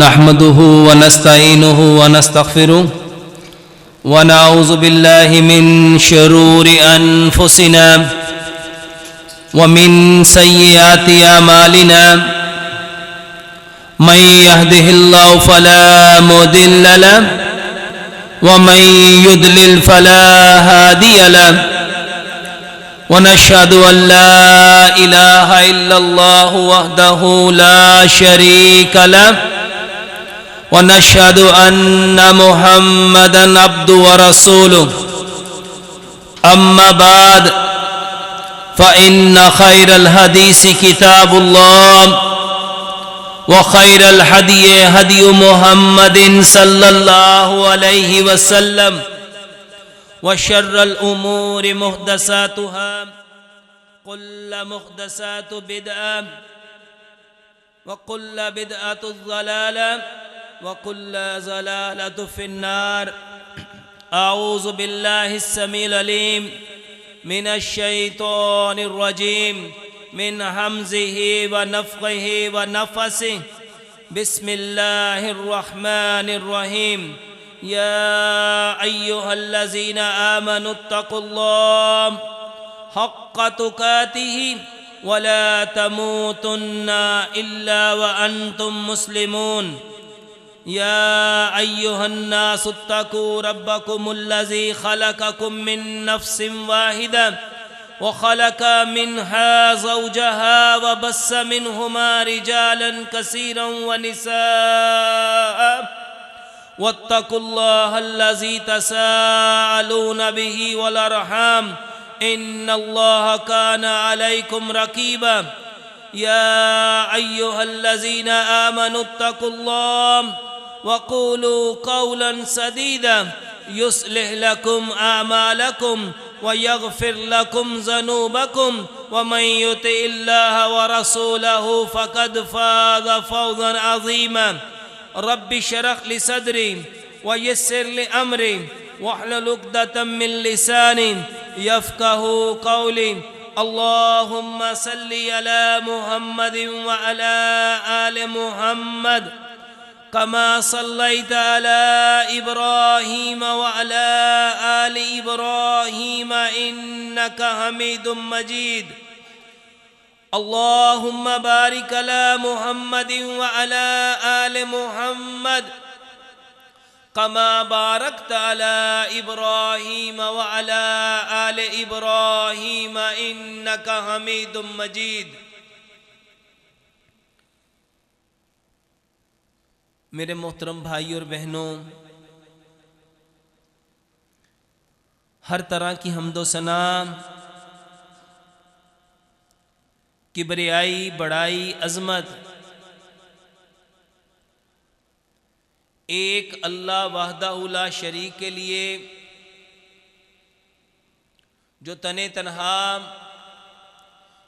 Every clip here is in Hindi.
नहमदुहु व नस्तईनुहु व नस्तगफिरुह व नऊज़ु बिल्लाहि मिन शुरूरि अनफुसिना व मिन सय्यिआति अमालिना मन यहदिहिल्लाहु फला मुदिल्ल लहु व मन युद्लिल फला हादिय लहु व नशहदु अल्ला इलाहा इल्लल्लाहु वहदहु ला शरीका लहु व नशहदु अन्ना मुहम्मदन अब्दुहु व रसूलुहु अम्मा बाद फ़इन्न खैरल हदीस किताबुल्लाह व खैरल हदी हदी मुहम्मदिन सल्लल्लाहु अलैहि वसल्लम व शर्रल उमूरि मुहदसातुहा कुल्लु मुहदसातु बिदअह व कुल्लु बिदअतु ज़लालह व कुल्लु ज़लालतु फिन्नार। अऊज़ु बिल्लाहिस समीउल अलीम मिनश शैतानिर रजीम मिन हमज़िहि व नफ़्ख़िहि व नफ़सिहि। बिस्मिल्लाहिर रहमानिर रहीम। या अय्युहल्लज़ीना आमनुत्तक़ुल्लाह हक़्क़ तुक़ातिहि व ला तमूतुन्ना इल्ला व अंतुम मुस्लिमून। या अय्युहन्नासुत्तक़ू रब्बकुमुल्लज़ी ख़लक़कुम मिन नफ़्सिन वाहिदा व ख़लक़ मिन्हा ज़ौजहा व बस्स मिन्हुमा रिजालन कसीरन व निसाअ वत्तक़ुल्लाहल्लज़ी तसाअलून बिही वल अर्हाम इन्नल्लाहा काना अलैकुम रक़ीबा। या अय्युहल्लज़ीना आमनुत्तक़ुल्लाह वक़ूलू क़ौलन सदीदा युस्लिह लकुम आमालकुम व यग़फ़िर लकुम ज़ुनूबकुम व मन युतिइल्लाह व रसूलहु फ़क़द फ़ाज़ फ़ौज़न अज़ीमा। रब्बि शरह लि सदरी व यस्सिर लि अमरी वहलुल उक़दतम मिन लिसानी यफ़क़हू क़ौली। अल्लाहुम्मा सल्लि अला मुहम्मदिन व अला आलि मुहम्मद कमा सल्लैता अला इब्राहीम व अला आलि इब्राहीम इन्नका हमीदुम मजीद। अल्लाहुम्मा बारिक अला मुहम्मदिन व अला आलि मुहम्मद कमा बारकता अला इब्राहीम व अला आलि इब्राहीम इन्नका हमीदुम मजीद। मेरे मोहतरम भाई और बहनों, हर तरह की हम्दो सना, किबरियाई, बड़ाई, अज़मत एक अल्लाह वहदहु ला शरीक के लिए, जो तने तन्हा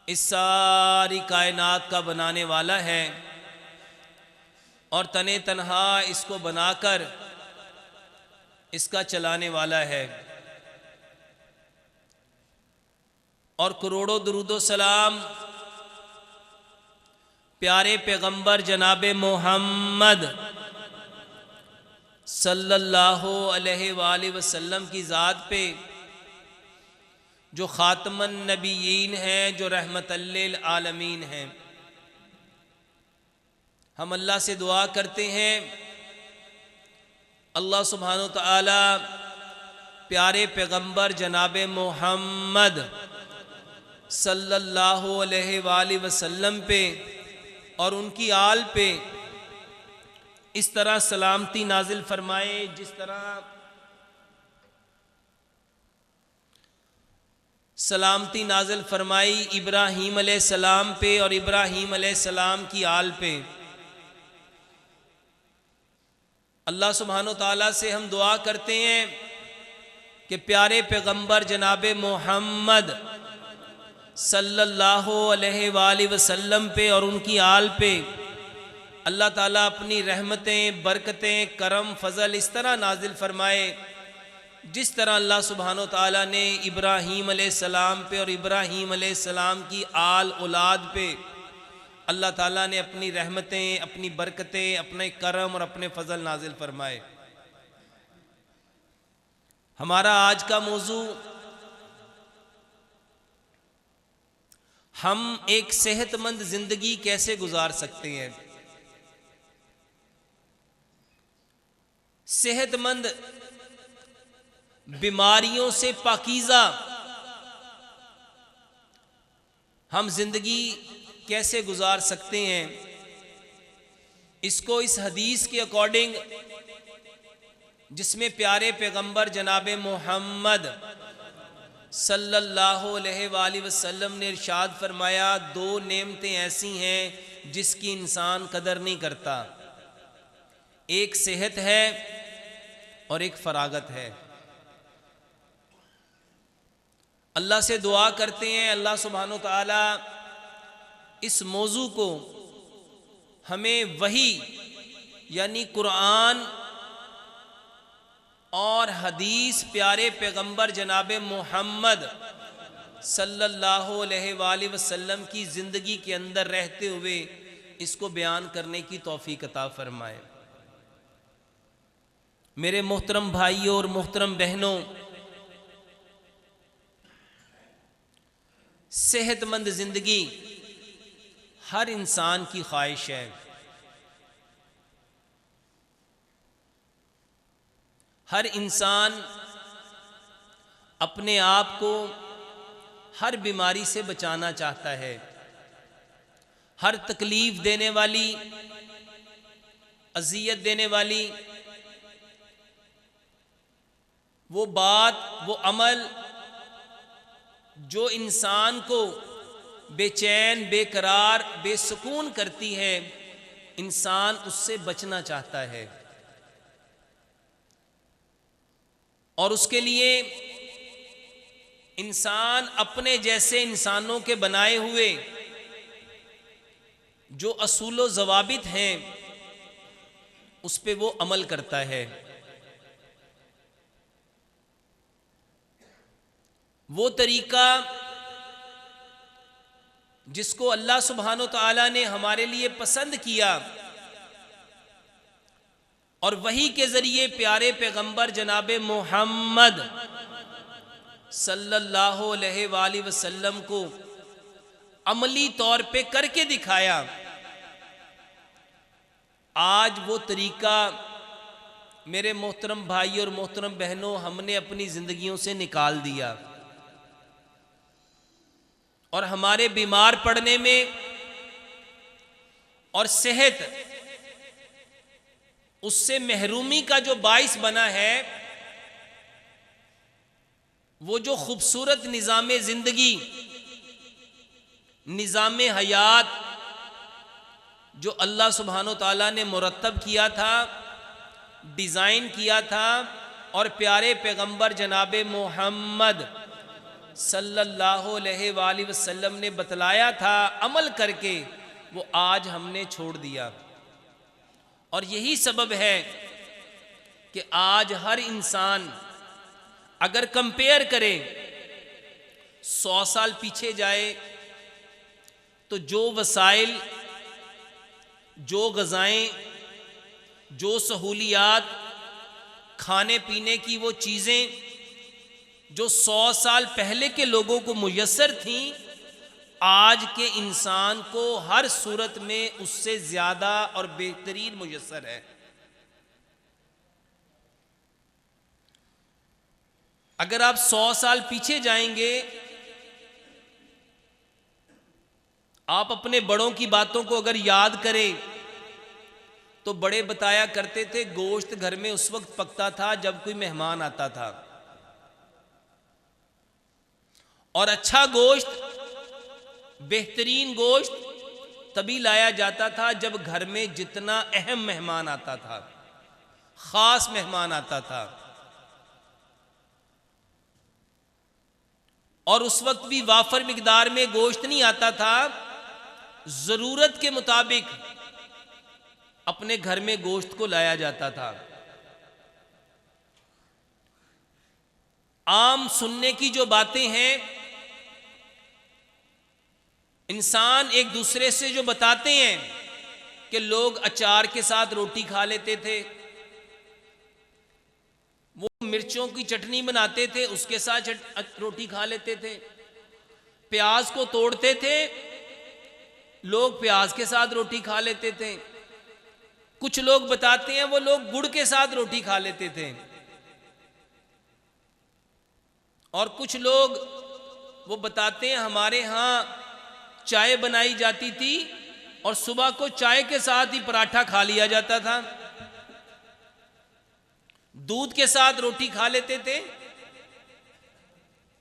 इस सारी कायनात का बनाने वाला है और तने तन्हा इसको बनाकर इसका चलाने वाला है। और करोड़ों दुरूदो सलाम प्यारे पैगंबर जनाबे मोहम्मद सल्लल्लाहु अलैहि वसल्लम की ज़ात पे, जो ख़ातमन नबीयीन हैं, जो रहमतल लिल आलमीन हैं। हम अल्लाह से दुआ करते हैं, अल्लाह सुब्हानहु तआला प्यारे पैगंबर जनाबे मोहम्मद सल्लल्लाहु अलैहि वसल्लम पे और उनकी आल पे इस तरह सलामती नाजिल फरमाए, जिस तरह सलामती नाजिल फरमाई इब्राहीम अलैहिस्सलाम पे और इब्राहीम अलैहिस्सलाम की आल पे। अल्लाह सुब्हानहु तआला से हम दुआ करते हैं कि प्यारे पैगंबर जनाबे मोहम्मद सल्लल्लाहु अलैहि वसल्लम पे और उनकी आल पे अल्लाह ताला अपनी रहमतें, बरकतें, करम, फ़ज़ल इस तरह नाजिल फरमाए जिस तरह अल्लाह सुब्हानहु तआला ने इब्राहीम अलैहिस्सलाम पे और इब्राहीम अलैहिस्सलाम की आल औलाद पे अल्लाह ताला ने अपनी रहमतें, अपनी बरकतें, अपने करम और अपने फजल नाजिल फरमाए। हमारा आज का मौजू, हम एक सेहतमंद जिंदगी कैसे गुजार सकते हैं। सेहतमंद, बीमारियों से पाकीज़ा हम जिंदगी कैसे गुजार सकते हैं, इसको इस हदीस के अकॉर्डिंग, जिसमें प्यारे पैगंबर जनाब मोहम्मद सल्लल्लाहु अलैहि वसल्लम ने इरशाद फरमाया, दो नेमतें ऐसी हैं जिसकी इंसान कदर नहीं करता, एक सेहत है और एक फरागत है। अल्लाह से दुआ करते हैं, अल्लाह सुब्हानो तआला इस मौजू को हमें वही यानी कुरान और हदीस प्यारे पैगंबर जनाब मोहम्मद सल्लल्लाहु अलैहि वसल्लम की ज़िंदगी के अंदर रहते हुए इसको बयान करने की तौफीक अता फरमाए। मेरे मोहतरम भाइयों और मोहतरम बहनों, सेहतमंद ज़िंदगी हर इंसान की ख्वाहिश है। हर इंसान अपने आप को हर बीमारी से बचाना चाहता है। हर तकलीफ़ देने वाली, अज़ियत देने वाली वो बात, वो अमल जो इंसान को बेचैन, बेकरार, बेसुकून करती है, इंसान उससे बचना चाहता है। और उसके लिए इंसान अपने जैसे इंसानों के बनाए हुए जो असूल व ज़वाबित हैं उस पे वो अमल करता है। वो तरीका जिसको अल्लाह सुब्हानो तआला ने हमारे लिए पसंद किया और वही के ज़रिए प्यारे पैगंबर जनाब मोहम्मद सल्लल्लाहु अलैहि वसल्लम को अमली तौर पे करके दिखाया। आज वो तरीका मेरे मोहतरम भाई और मोहतरम बहनों हमने अपनी ज़िंदगियों से निकाल दिया और हमारे बीमार पड़ने में और सेहत उससे महरूमी का जो बाइस बना है, वो जो खूबसूरत निज़ाम ज़िंदगी, निज़ाम हयात जो अल्लाह सुब्हानो तआला ने मुरत्तब किया था, डिज़ाइन किया था और प्यारे पैगंबर जनाब मोहम्मद सल्लल्लाहु अलैहि वसल्लम ने बतलाया था, अमल करके वो आज हमने छोड़ दिया। और यही सबब है कि आज हर इंसान अगर कंपेयर करे, 100 साल पीछे जाए तो जो वसाइल, जो ग़ज़ाएँ, जो सहूलियात, खाने पीने की वो चीज़ें जो 100 साल पहले के लोगों को मुयस्सर थीं, आज के इंसान को हर सूरत में उससे ज़्यादा और बेहतरीन मुयस्सर है। अगर आप 100 साल पीछे जाएंगे, आप अपने बड़ों की बातों को अगर याद करें तो बड़े बताया करते थे, गोश्त घर में उस वक्त पकता था जब कोई मेहमान आता था, और अच्छा गोश्त, बेहतरीन गोश्त तभी लाया जाता था जब घर में जितना अहम मेहमान आता था, ख़ास मेहमान आता था। और उस वक्त भी वाफर मिकदार में गोश्त नहीं आता था, ज़रूरत के मुताबिक अपने घर में गोश्त को लाया जाता था। आम सुनने की जो बातें हैं इंसान एक दूसरे से जो बताते हैं कि लोग अचार के साथ रोटी खा लेते थे, वो मिर्चों की चटनी बनाते थे उसके साथ रोटी खा लेते थे, प्याज को तोड़ते थे लोग प्याज के साथ रोटी खा लेते थे, कुछ लोग बताते हैं वो लोग गुड़ के साथ रोटी खा लेते थे, और कुछ लोग वो बताते हैं हमारे यहाँ चाय बनाई जाती थी और सुबह को चाय के साथ ही पराठा खा लिया जाता था, दूध के साथ रोटी खा लेते थे।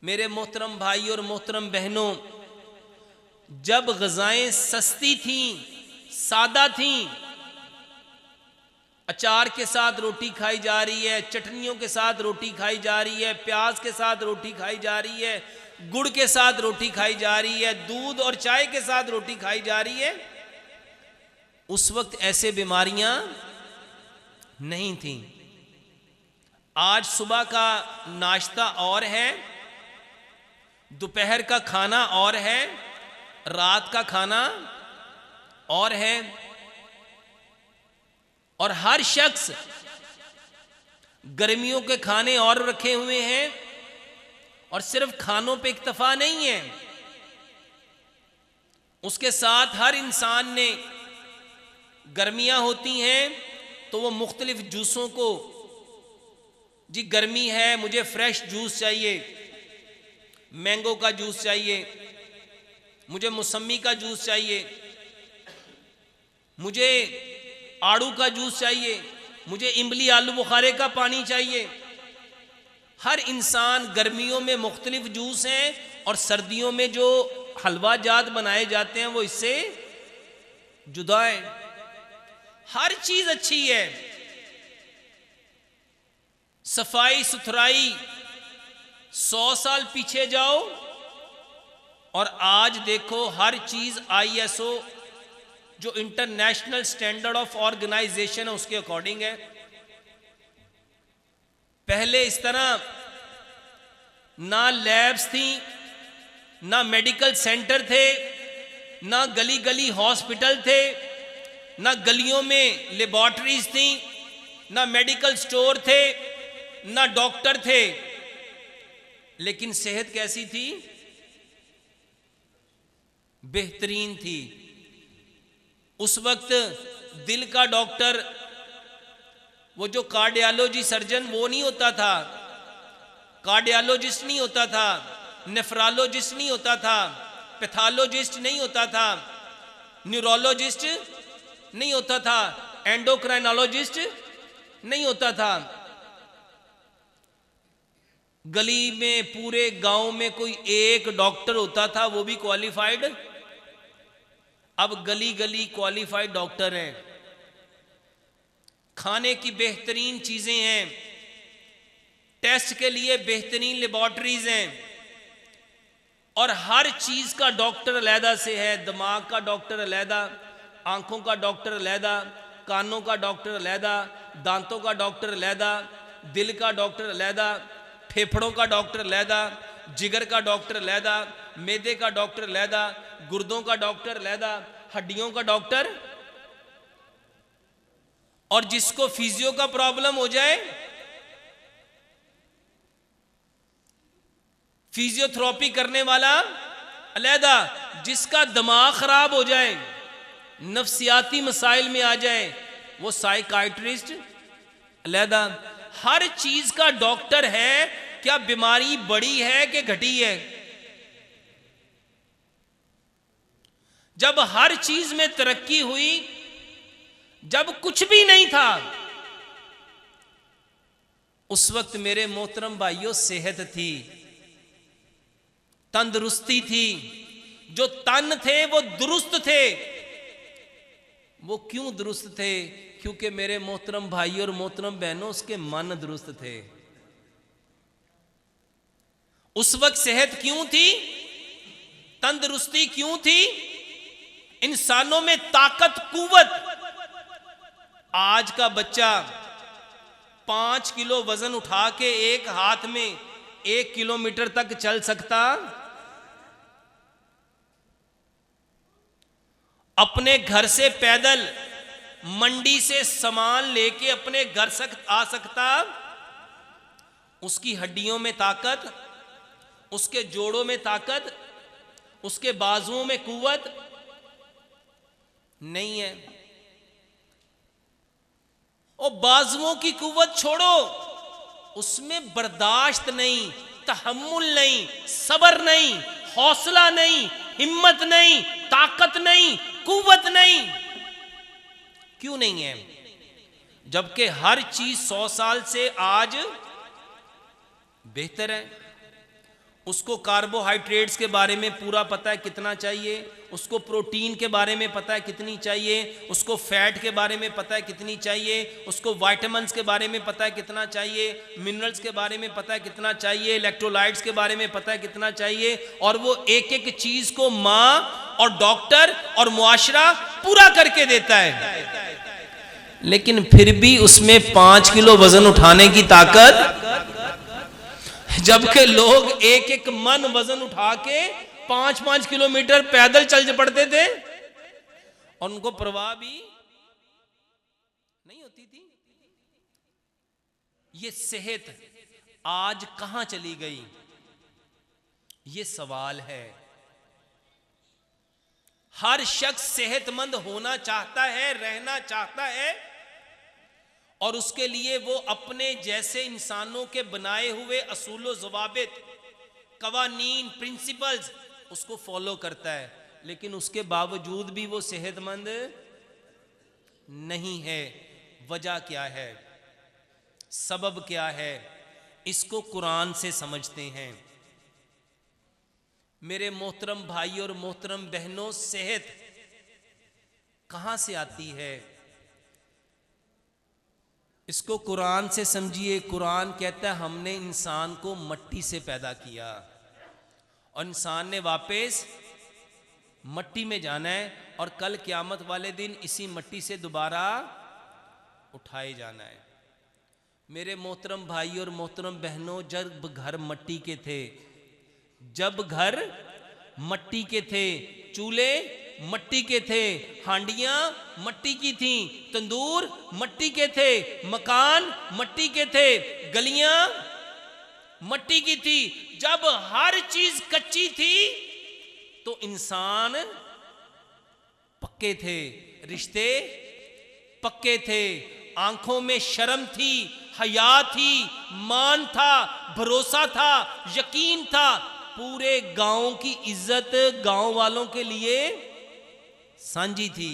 मेरे मोहतरम भाई और मोहतरम बहनों, जब ग़िज़ाएं सस्ती थीं, सादा थीं, अचार के साथ रोटी खाई जा रही है, चटनियों के साथ रोटी खाई जा रही है, प्याज के साथ रोटी खाई जा रही है, गुड़ के साथ रोटी खाई जा रही है, दूध और चाय के साथ रोटी खाई जा रही है, उस वक्त ऐसे बीमारियां नहीं थीं। आज सुबह का नाश्ता और है, दोपहर का खाना और है, रात का खाना और है, और हर शख्स गर्मियों के खाने और रखे हुए हैं, और सिर्फ खानों पे इक्तफा नहीं है, उसके साथ हर इंसान ने गर्मियां होती हैं तो वो मुख्तलिफ जूसों को, जी गर्मी है मुझे फ्रेश जूस चाहिए, मैंगो का जूस चाहिए, मुझे मौसमी का जूस चाहिए, मुझे आड़ू का जूस चाहिए, मुझे इमली आलू बुखारे का पानी चाहिए। हर इंसान, गर्मियों में मुख्तलिफ जूस हैं और सर्दियों में जो हलवा जात बनाए जाते हैं वो इससे जुदा है। हर चीज अच्छी है, सफाई सुथराई 100 साल पीछे जाओ और आज देखो हर चीज ISO जो इंटरनेशनल स्टैंडर्ड ऑफ ऑर्गेनाइजेशन है उसके अकॉर्डिंग है। पहले इस तरह ना लैब्स थी, ना मेडिकल सेंटर थे, ना गली गली हॉस्पिटल थे, ना गलियों में लेबॉर्टरीज थी, ना मेडिकल स्टोर थे, ना डॉक्टर थे, लेकिन सेहत कैसी थी? बेहतरीन थी। उस वक्त दिल का डॉक्टर, वो जो कार्डियोलॉजी सर्जन वो नहीं होता था, कार्डियोलॉजिस्ट नहीं होता था, नेफ्रोलॉजिस्ट नहीं होता था, पैथोलॉजिस्ट नहीं होता था, न्यूरोलॉजिस्ट नहीं होता था, एंडोक्राइनोलॉजिस्ट नहीं होता था। गली में पूरे गांव में कोई एक डॉक्टर होता था, वो भी क्वालिफाइड। अब गली गली क्वालिफाइड डॉक्टर हैं। खाने की बेहतरीन चीजें हैं, टेस्ट के लिए बेहतरीन लेबॉर्टरीज हैं, और हर चीज का डॉक्टर अलहदा से है। दिमाग का डॉक्टर अलहदा, आंखों का डॉक्टर अलहदा, कानों का डॉक्टर अलहदा, दांतों का डॉक्टर अलहदा, दिल का डॉक्टर अलहदा, फेफड़ों का डॉक्टर अलहदा, जिगर का डॉक्टर अलहदा, मैदे का डॉक्टर अलहदा, गुर्दों का डॉक्टर अलहदा, हड्डियों का डॉक्टर। और जिसको फिजियो का प्रॉब्लम हो जाए, फिजियोथेरेपी करने वाला अलहदा, जिसका दिमाग खराब हो जाए, नफ्सियाती मसाइल में आ जाए, वो साइकाइट्रिस्ट अलहदा। हर चीज का डॉक्टर है। क्या बीमारी बड़ी है कि घटी है? जब हर चीज में तरक्की हुई, जब कुछ भी नहीं था, उस वक्त मेरे मोहतरम भाइयों सेहत थी, तंदुरुस्ती थी। जो तन थे वो दुरुस्त थे। वो क्यों दुरुस्त थे? क्योंकि मेरे मोहतरम भाई और मोहतरम बहनों, उसके मन दुरुस्त थे। उस वक्त सेहत क्यों थी, तंदुरुस्ती क्यों थी, इंसानों में ताकत, कुव्वत। आज का बच्चा 5 किलो वजन उठा के एक हाथ में 1 किलोमीटर तक चल सकता? अपने घर से पैदल मंडी से सामान लेके अपने घर आ सकता, उसकी हड्डियों में ताकत, उसके जोड़ों में ताकत, उसके बाजुओं में कुव्वत नहीं है। और बाजुओं की कुव्वत छोड़ो, उसमें बर्दाश्त नहीं, तहम्मुल नहीं, सब्र नहीं, हौसला नहीं, हिम्मत नहीं, ताकत नहीं, कुव्वत नहीं। क्यों नहीं है? जबकि हर चीज 100 साल से आज बेहतर है। उसको कार्बोहाइड्रेट्स के बारे में पूरा पता है कितना चाहिए, उसको प्रोटीन के बारे में पता है कितनी चाहिए, उसको फैट के बारे में पता है कितनी चाहिए, उसको विटामिन्स के बारे में पता है कितना चाहिए, मिनरल्स के बारे में पता है कितना चाहिए, इलेक्ट्रोलाइट्स के बारे में पता है कितना चाहिए। और वो एक एक चीज को माँ और डॉक्टर और मुआशरा पूरा करके देता है, लेकिन फिर भी उसमें 5 किलो वजन उठाने की ताकत, जबकि लोग एक एक मन वजन उठा के 5-5 किलोमीटर पैदल चल पड़ते थे और उनको परवाह भी नहीं होती थी। ये सेहत आज कहां चली गई, ये सवाल है। हर शख्स सेहतमंद होना चाहता है, रहना चाहता है, और उसके लिए वो अपने जैसे इंसानों के बनाए हुए असूलो ज़वाबित, कवानीन, प्रिंसिपल्स उसको फॉलो करता है, लेकिन उसके बावजूद भी वो सेहतमंद नहीं है। वजह क्या है, सबब क्या है, इसको कुरान से समझते हैं। मेरे मोहतरम भाई और मोहतरम बहनों, सेहत कहां से आती है, इसको कुरान से समझिए। कुरान कहता है हमने इंसान को मट्टी से पैदा किया और इंसान ने वापस मट्टी में जाना है, और कल क़यामत वाले दिन इसी मट्टी से दोबारा उठाए जाना है। मेरे मोहतरम भाई और मोहतरम बहनों, जब घर मट्टी के थे, जब घर मट्टी के थे, चूल्हे मट्टी के थे, हांडियां मट्टी की थीं, तंदूर मट्टी के थे, मकान मट्टी के थे, गलियां मट्टी की थी। जब हर चीज कच्ची थी तो इंसान पक्के थे, रिश्ते पक्के थे, आंखों में शर्म थी, हया थी, मान था, भरोसा था, यकीन था। पूरे गांव की इज्जत गांव वालों के लिए सांझी थी।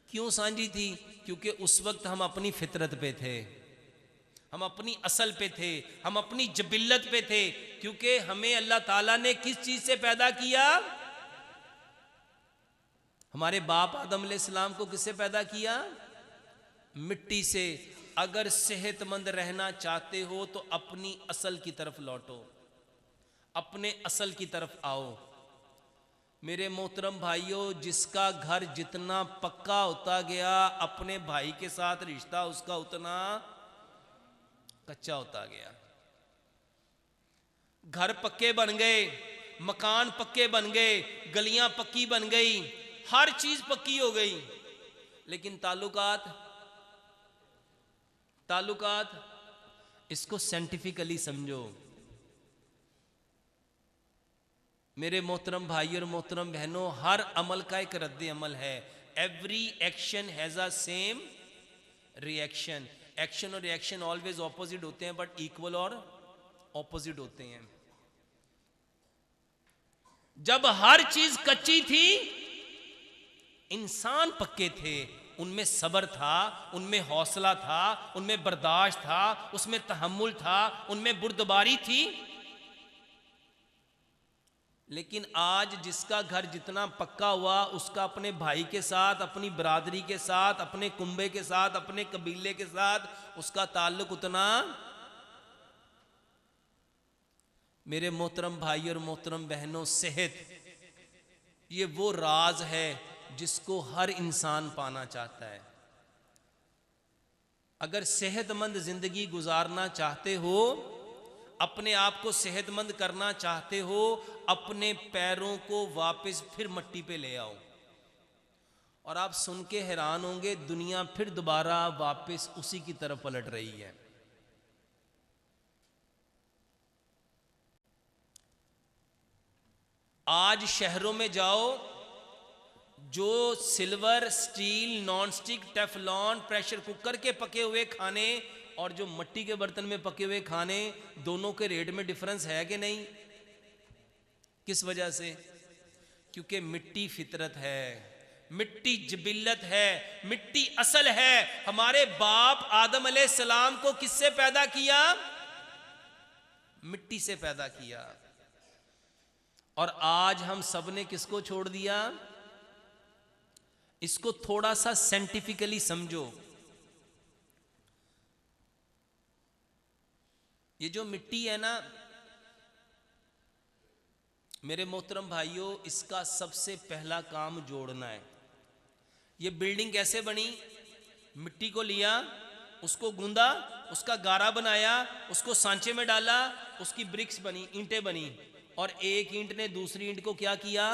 क्यों सांझी थी? क्योंकि उस वक्त हम अपनी फितरत पे थे, हम अपनी असल पे थे, हम अपनी जबिल्लत पे थे। क्योंकि हमें अल्लाह ताला ने किस चीज से पैदा किया? हमारे बाप आदम अलैहिस्सलाम को किससे पैदा किया? मिट्टी से। अगर सेहतमंद रहना चाहते हो तो अपनी असल की तरफ लौटो, अपने असल की तरफ आओ। मेरे मोहतरम भाइयों, जिसका घर जितना पक्का होता गया, अपने भाई के साथ रिश्ता उसका उतना कच्चा होता गया। घर पक्के बन गए, मकान पक्के बन गए, गलियां पक्की बन गई, हर चीज पक्की हो गई, लेकिन ताल्लुकात इसको साइंटिफिकली समझो। मेरे मोहतरम भाई और मोहतरम बहनों, हर अमल का एक रद्द अमल है। Every action has a same reaction. Action और रिएक्शन ऑलवेज ऑपोजिट होते हैं, बट इक्वल और ऑपोजिट होते हैं। जब हर चीज कच्ची थी, इंसान पक्के थे, उनमें सब्र था, उनमें हौसला था, उनमें बर्दाश्त था, उसमें तहम्मुल था, उनमें बुर्दबारी थी। लेकिन आज जिसका घर जितना पक्का हुआ, उसका अपने भाई के साथ, अपनी बरादरी के साथ, अपने कुंबे के साथ, अपने कबीले के साथ उसका ताल्लुक उतना। मेरे मोहतरम भाई और मोहतरम बहनों, सेहत ये वो राज है जिसको हर इंसान पाना चाहता है। अगर सेहतमंद जिंदगी गुजारना चाहते हो, अपने आप को सेहतमंद करना चाहते हो, अपने पैरों को वापस फिर मिट्टी पे ले आओ। और आप सुन के हैरान होंगे, दुनिया फिर दोबारा वापस उसी की तरफ पलट रही है। आज शहरों में जाओ, जो silver, steel, non stick, Teflon, pressure cooker के पके हुए खाने और जो मिट्टी के बर्तन में पके हुए खाने, दोनों के रेट में डिफरेंस है कि नहीं? किस वजह से? क्योंकि मिट्टी फितरत है, मिट्टी जिबिल्लत है, मिट्टी असल है। हमारे बाप आदम अलैहिस्सलाम को किससे पैदा किया? मिट्टी से पैदा किया। और आज हम सब ने किसको छोड़ दिया? इसको थोड़ा सा साइंटिफिकली समझो। ये जो मिट्टी है ना मेरे मोहतरम भाइयों, इसका सबसे पहला काम जोड़ना है। ये बिल्डिंग कैसे बनी? मिट्टी को लिया, उसको गूंदा, उसका गारा बनाया, उसको सांचे में डाला, उसकी ब्रिक्स बनी, ईंटें बनी, और एक ईंट ने दूसरी ईंट को क्या किया?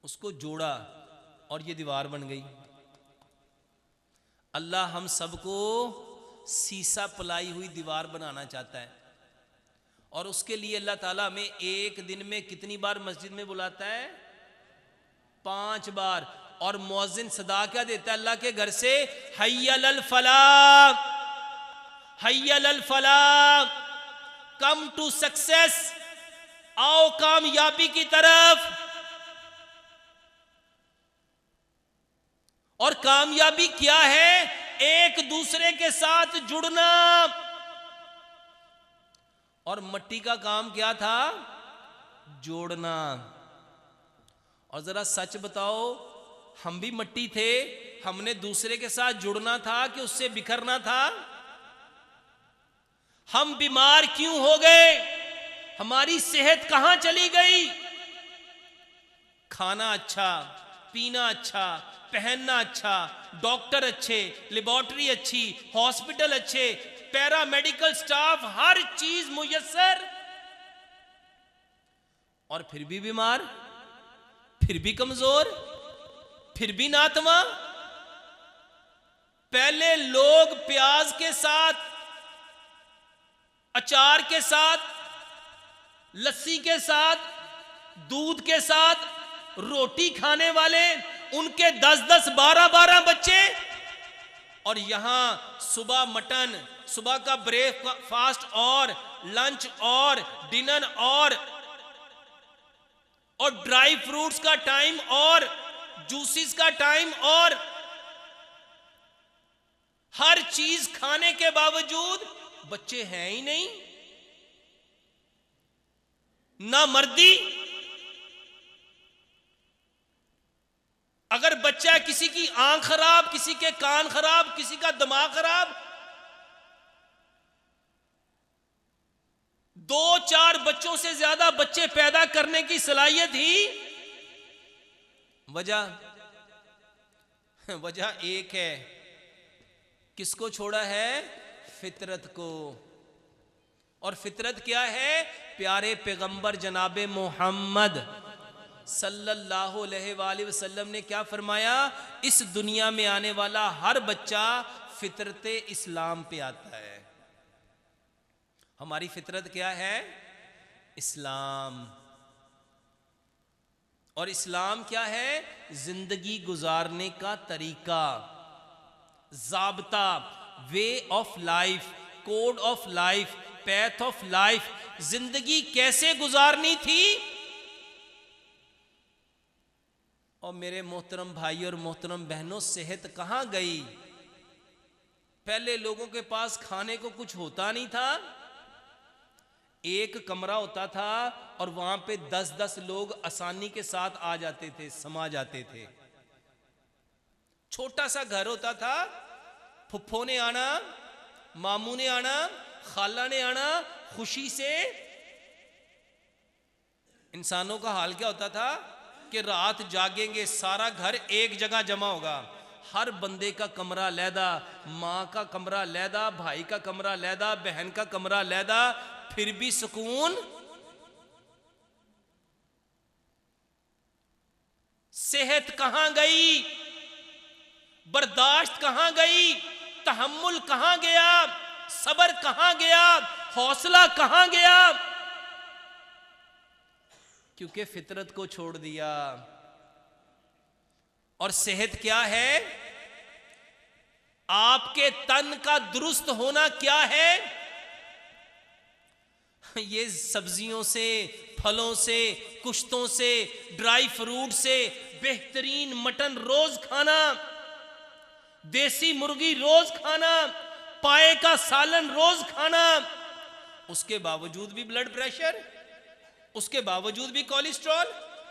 उसको जोड़ा, और ये दीवार बन गई। अल्लाह हम सबको सीसा पलाई हुई दीवार बनाना चाहता है, और उसके लिए अल्लाह ताला हमें एक दिन में कितनी बार मस्जिद में बुलाता है? 5 बार। और मुअज्जिन सदा क्या देता है अल्लाह के घर से? हय्या लल फलाह, हय्या लल फलाह, कम टू सक्सेस, आओ कामयाबी की तरफ। और कामयाबी क्या है? एक दूसरे के साथ जुड़ना। और मिट्टी का काम क्या था? जोड़ना। और जरा सच बताओ, हम भी मिट्टी थे, हमने दूसरे के साथ जुड़ना था कि उससे बिखरना था? हम बीमार क्यों हो गए? हमारी सेहत कहां चली गई? खाना अच्छा, पीना अच्छा, पहनना अच्छा, डॉक्टर अच्छे, लेबोरेटरी अच्छी, हॉस्पिटल अच्छे, पैरामेडिकल स्टाफ, हर चीज मुयस्सर, और फिर भी बीमार, फिर भी कमजोर, फिर भी नातवा। पहले लोग प्याज के साथ, अचार के साथ, लस्सी के साथ, दूध के साथ रोटी खाने वाले, उनके 10-10, 12-12 बच्चे। और यहां सुबह मटन, सुबह का ब्रेकफास्ट और लंच और डिनर और ड्राई फ्रूट्स का टाइम और जूसेस का टाइम, और हर चीज खाने के बावजूद बच्चे हैं ही नहीं। ना मर्दी, अगर बच्चा है, किसी की आंख खराब, किसी के कान खराब, किसी का दिमाग खराब, 2-4 बच्चों से ज्यादा बच्चे पैदा करने की सलाहियत ही। वजह एक है, किसको छोड़ा है? फितरत को। और फितरत क्या है? प्यारे पैगंबर जनाबे मोहम्मद सल्लल्लाहु अलैहि वसल्लम ने क्या फरमाया? इस दुनिया में आने वाला हर बच्चा फितरत इस्लाम पे आता है। हमारी फितरत क्या है? इस्लाम। और इस्लाम क्या है? जिंदगी गुजारने का तरीका, ज़ाब्ता, way of life, code of life, path of life. जिंदगी कैसे गुजारनी थी। और मेरे मोहतरम भाई और मोहतरम बहनों, सेहत कहां गई? पहले लोगों के पास खाने को कुछ होता नहीं था, एक कमरा होता था और वहां पे 10-10 लोग आसानी के साथ आ जाते थे, समा जाते थे। छोटा सा घर होता था, फुफ्फो ने आना, मामू ने आना, खाला ने आना, खुशी से। इंसानों का हाल क्या होता था कि रात जागेंगे, सारा घर एक जगह जमा होगा, हर बंदे का कमरा लैदा, माँ का कमरा लैदा, भाई का कमरा लैदा, बहन का कमरा लैदा, फिर भी सुकून। सेहत कहां गई, बर्दाश्त कहां गई, तहम्मुल कहां गया, सब्र कहां गया, हौसला कहां गया? क्योंकि फितरत को छोड़ दिया। और सेहत क्या है? आपके तन का दुरुस्त होना क्या है? ये सब्जियों से, फलों से, कुश्तों से, ड्राई फ्रूट से, बेहतरीन मटन रोज खाना, देसी मुर्गी रोज खाना, पाए का सालन रोज खाना, उसके बावजूद भी ब्लड प्रेशर, उसके बावजूद भी कोलेस्ट्रॉल,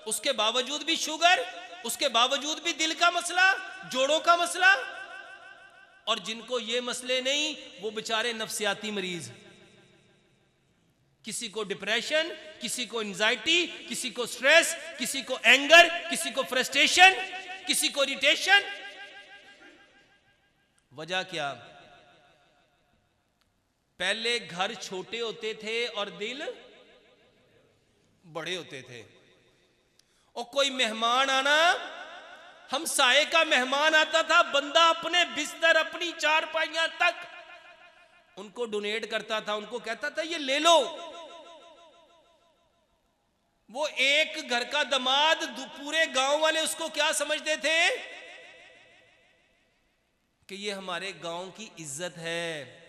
उसके बावजूद भी शुगर, उसके बावजूद भी दिल का मसला, जोड़ों का मसला। और जिनको ये मसले नहीं, वो बेचारे नफ्सियाती मरीज, किसी को डिप्रेशन, किसी को एंजाइटी, किसी को स्ट्रेस, किसी को एंगर, किसी को फ्रस्ट्रेशन, किसी को इरिटेशन। वजह क्या? पहले घर छोटे होते थे और दिल बड़े होते थे। और कोई मेहमान आना, हम साए का मेहमान आता था, बंदा अपने बिस्तर, अपनी चारपाइयां तक उनको डोनेट करता था, उनको कहता था ये ले लो। वो एक घर का दामाद, पूरे गांव वाले उसको क्या समझते थे कि ये हमारे गांव की इज्जत है,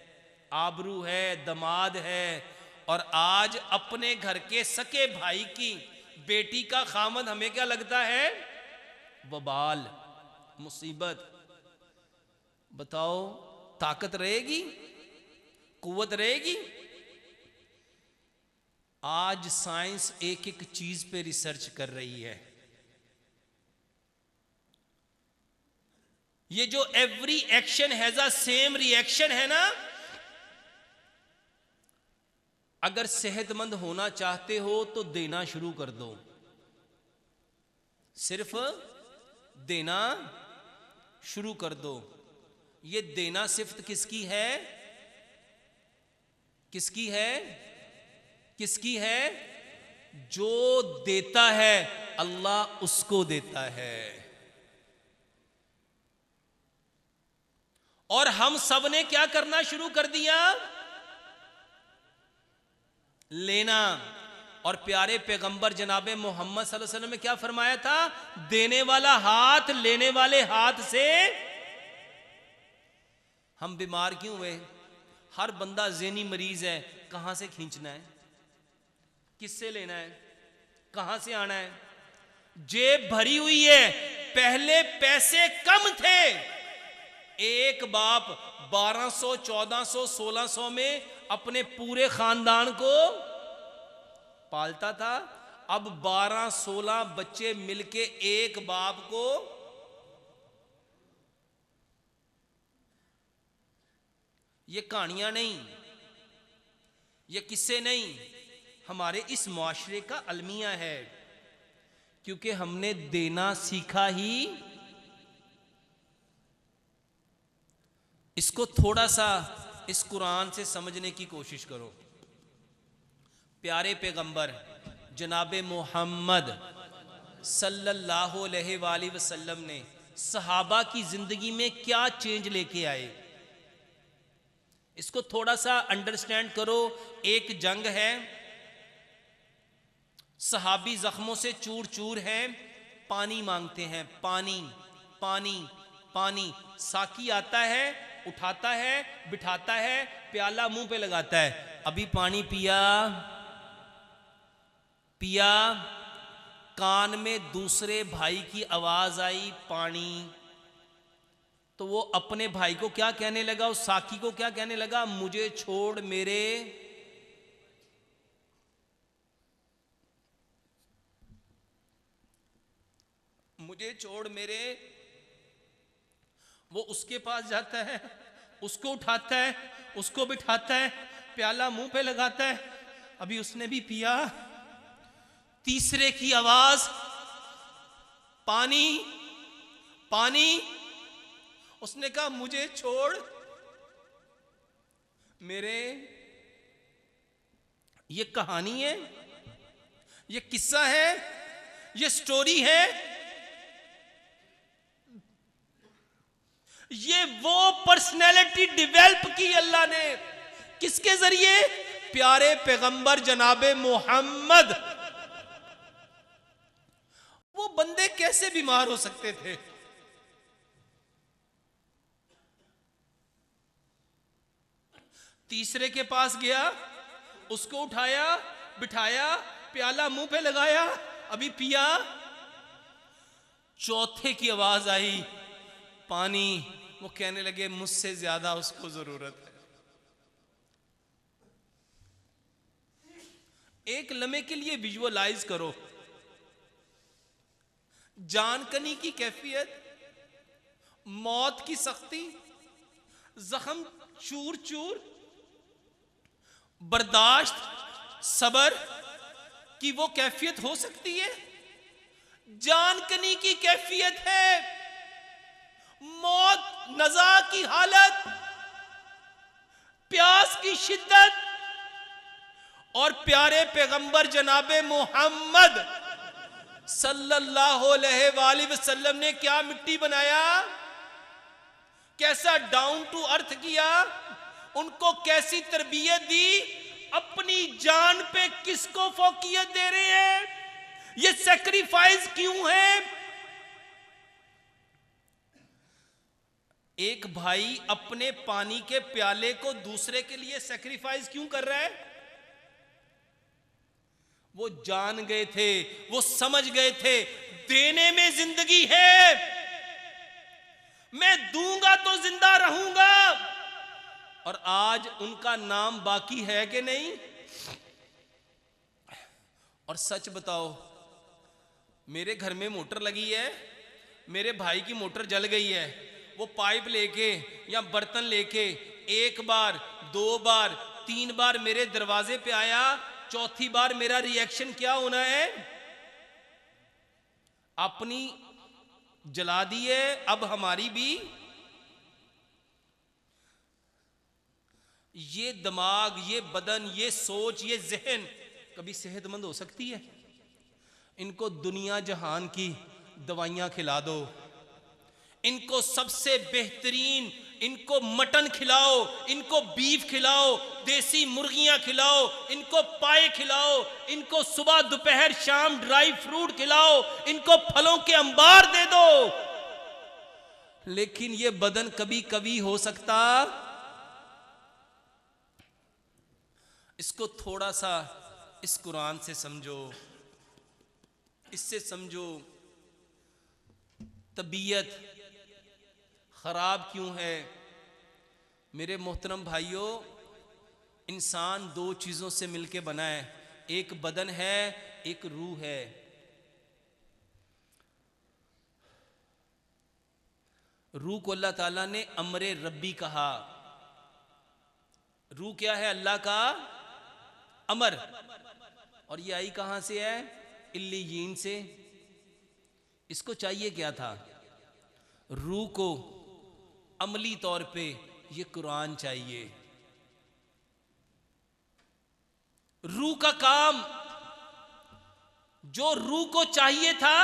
आबरू है, दामाद है। और आज अपने घर के सके भाई की बेटी का खामद हमें क्या लगता है? वबाल, मुसीबत। बताओ, ताकत रहेगी, कुव्वत रहेगी? आज साइंस एक एक चीज पे रिसर्च कर रही है। ये जो every action has a same reaction है ना, अगर सेहतमंद होना चाहते हो तो देना शुरू कर दो। सिर्फ देना शुरू कर दो। ये देना सिफ्त किसकी है? किसकी है? किसकी है? जो देता है अल्लाह उसको देता है। और हम सब ने क्या करना शुरू कर दिया? लेना। और प्यारे पैगंबर जनाबे मोहम्मद सल्लल्लाहु अलैहि वसल्लम ने क्या फरमाया था? देने वाला हाथ लेने वाले हाथ से। हम बीमार क्यों हुए? हर बंदा ज़हनी मरीज है। कहां से खींचना है? किससे लेना है? कहां से आना है? जेब भरी हुई है। पहले पैसे कम थे। एक बाप 1200, 1400, 1600 में अपने पूरे खानदान को पालता था। अब 12-16 बच्चे मिलके एक बाप को। ये कहानियां नहीं, ये किस्से नहीं, हमारे इस मुआशरे का अलमिया है। क्योंकि हमने देना सीखा ही। इसको थोड़ा सा इस कुरान से समझने की कोशिश करो। प्यारे पैगंबर जनाबे मोहम्मद सल्लल्लाहु अलैहि वसल्लम ने सहाबा की जिंदगी में क्या चेंज लेके आए, इसको थोड़ा सा अंडरस्टैंड करो। एक जंग है, सहाबी जख्मों से चूर चूर हैं, पानी मांगते हैं, पानी पानी पानी। साकी आता है, उठाता है, बिठाता है, प्याला मुंह पे लगाता है। अभी पानी पिया पिया। कान में दूसरे भाई की आवाज आई, पानी। तो वो अपने भाई को क्या कहने लगा? उस साकी को क्या कहने लगा? मुझे छोड़ मेरे मुझे छोड़ मेरे। वो उसके पास जाता है, उसको उठाता है, उसको बिठाता है, प्याला मुंह पे लगाता है। अभी उसने भी पिया। तीसरे की आवाज, पानी पानी। उसने कहा मुझे छोड़, मेरे ये कहानी है, ये किस्सा है, ये स्टोरी है, ये वो पर्सनैलिटी डेवलप की अल्लाह ने किसके जरिए? प्यारे पैगंबर जनाबे मोहम्मद। वो बंदे कैसे बीमार हो सकते थे? तीसरे के पास गया, उसको उठाया, बिठाया, प्याला मुंह पे लगाया, अभी पिया। चौथे की आवाज आई, पानी। वो कहने लगे मुझसे ज्यादा उसको जरूरत है। एक लम्हे के लिए विजुअलाइज करो जानकनी की कैफियत, मौत की सख्ती, जख्म चूर चूर, बर्दाश्त, सबर की वो कैफियत हो सकती है। जानकनी की कैफियत है मौत, नजा की हालत, प्यास की शिद्दत। और प्यारे पैगंबर जनाबे मोहम्मद सल्लल्लाहु अलैहि वसल्लम ने क्या मिट्टी बनाया, कैसा डाउन टू अर्थ किया, उनको कैसी तरबियत दी। अपनी जान पे किसको फोकियत दे रहे हैं? ये सैक्रिफाइस क्यों है? एक भाई अपने पानी के प्याले को दूसरे के लिए सैक्रिफाइस क्यों कर रहा है? वो जान गए थे, वो समझ गए थे देने में जिंदगी है, मैं दूंगा तो जिंदा रहूंगा। और आज उनका नाम बाकी है कि नहीं? और सच बताओ, मेरे घर में मोटर लगी है, मेरे भाई की मोटर जल गई है, वो पाइप लेके या बर्तन लेके एक बार, दो बार, तीन बार मेरे दरवाजे पे आया, चौथी बार मेरा रिएक्शन क्या होना है? अपनी जला दी है, अब हमारी भी। ये दिमाग, ये बदन, ये सोच, ये जहन कभी सेहतमंद हो सकती है? इनको दुनिया जहान की दवाइयां खिला दो, इनको सबसे बेहतरीन, इनको मटन खिलाओ, इनको बीफ खिलाओ, देसी मुर्गियां खिलाओ, इनको पाए खिलाओ, इनको सुबह दोपहर शाम ड्राई फ्रूट खिलाओ, इनको फलों के अंबार दे दो, लेकिन ये बदन कभी कभी हो सकता। इसको थोड़ा सा इस कुरान से समझो, इससे समझो तबीयत खराब क्यों है। मेरे मोहतरम भाइयों, इंसान दो चीजों से मिलके बना है, एक बदन है, एक रूह है। रूह को अल्लाह ताला ने अमरे रब्बी कहा। रूह क्या है? अल्लाह का अमर। और ये आई कहां से है? इल्लीयीन से। इसको चाहिए क्या था? रूह को अमली तौर पे ये कुरान चाहिए। रूह का काम, जो रूह को चाहिए था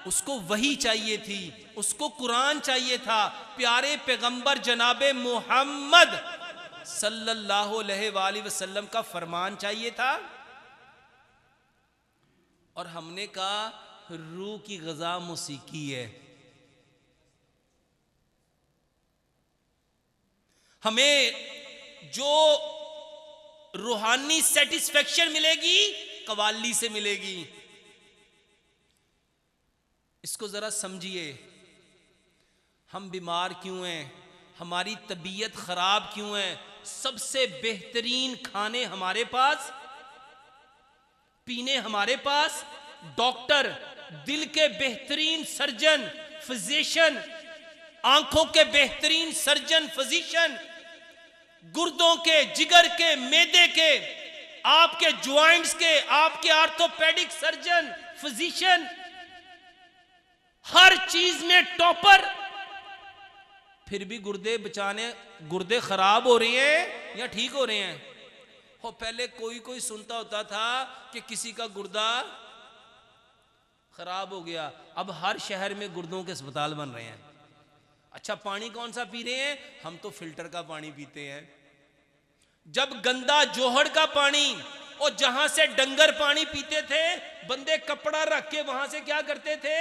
उसको वही चाहिए थी, उसको कुरान चाहिए था, प्यारे पैगंबर जनाबे मोहम्मद सल्लल्लाहु अलैहि वसल्लम का फरमान चाहिए था। और हमने कहा रूह की ग़िज़ा मौसीकी है, हमें जो रूहानी सेटिस्फेक्शन मिलेगी कवाली से मिलेगी। इसको जरा समझिए, हम बीमार क्यों हैं, हमारी तबीयत खराब क्यों है? सबसे बेहतरीन खाने हमारे पास, पीने हमारे पास, डॉक्टर, दिल के बेहतरीन सर्जन फिजिशियन, आंखों के बेहतरीन सर्जन फिजिशियन, गुर्दों के, जिगर के, मैदे के, आपके ज्वाइंट्स के, आपके आर्थोपेडिक सर्जन फिजिशियन, हर चीज में टॉपर। फिर भी गुर्दे बचाने, गुर्दे खराब हो रहे हैं या ठीक हो रहे हैं? हो पहले कोई कोई सुनता होता था कि किसी का गुर्दा खराब हो गया, अब हर शहर में गुर्दों के अस्पताल बन रहे हैं। अच्छा, पानी कौन सा पी रहे हैं? हम तो फिल्टर का पानी पीते हैं। जब गंदा जोहड़ का पानी, और जहां से डंगर पानी पीते थे, बंदे कपड़ा रख के वहां से क्या करते थे,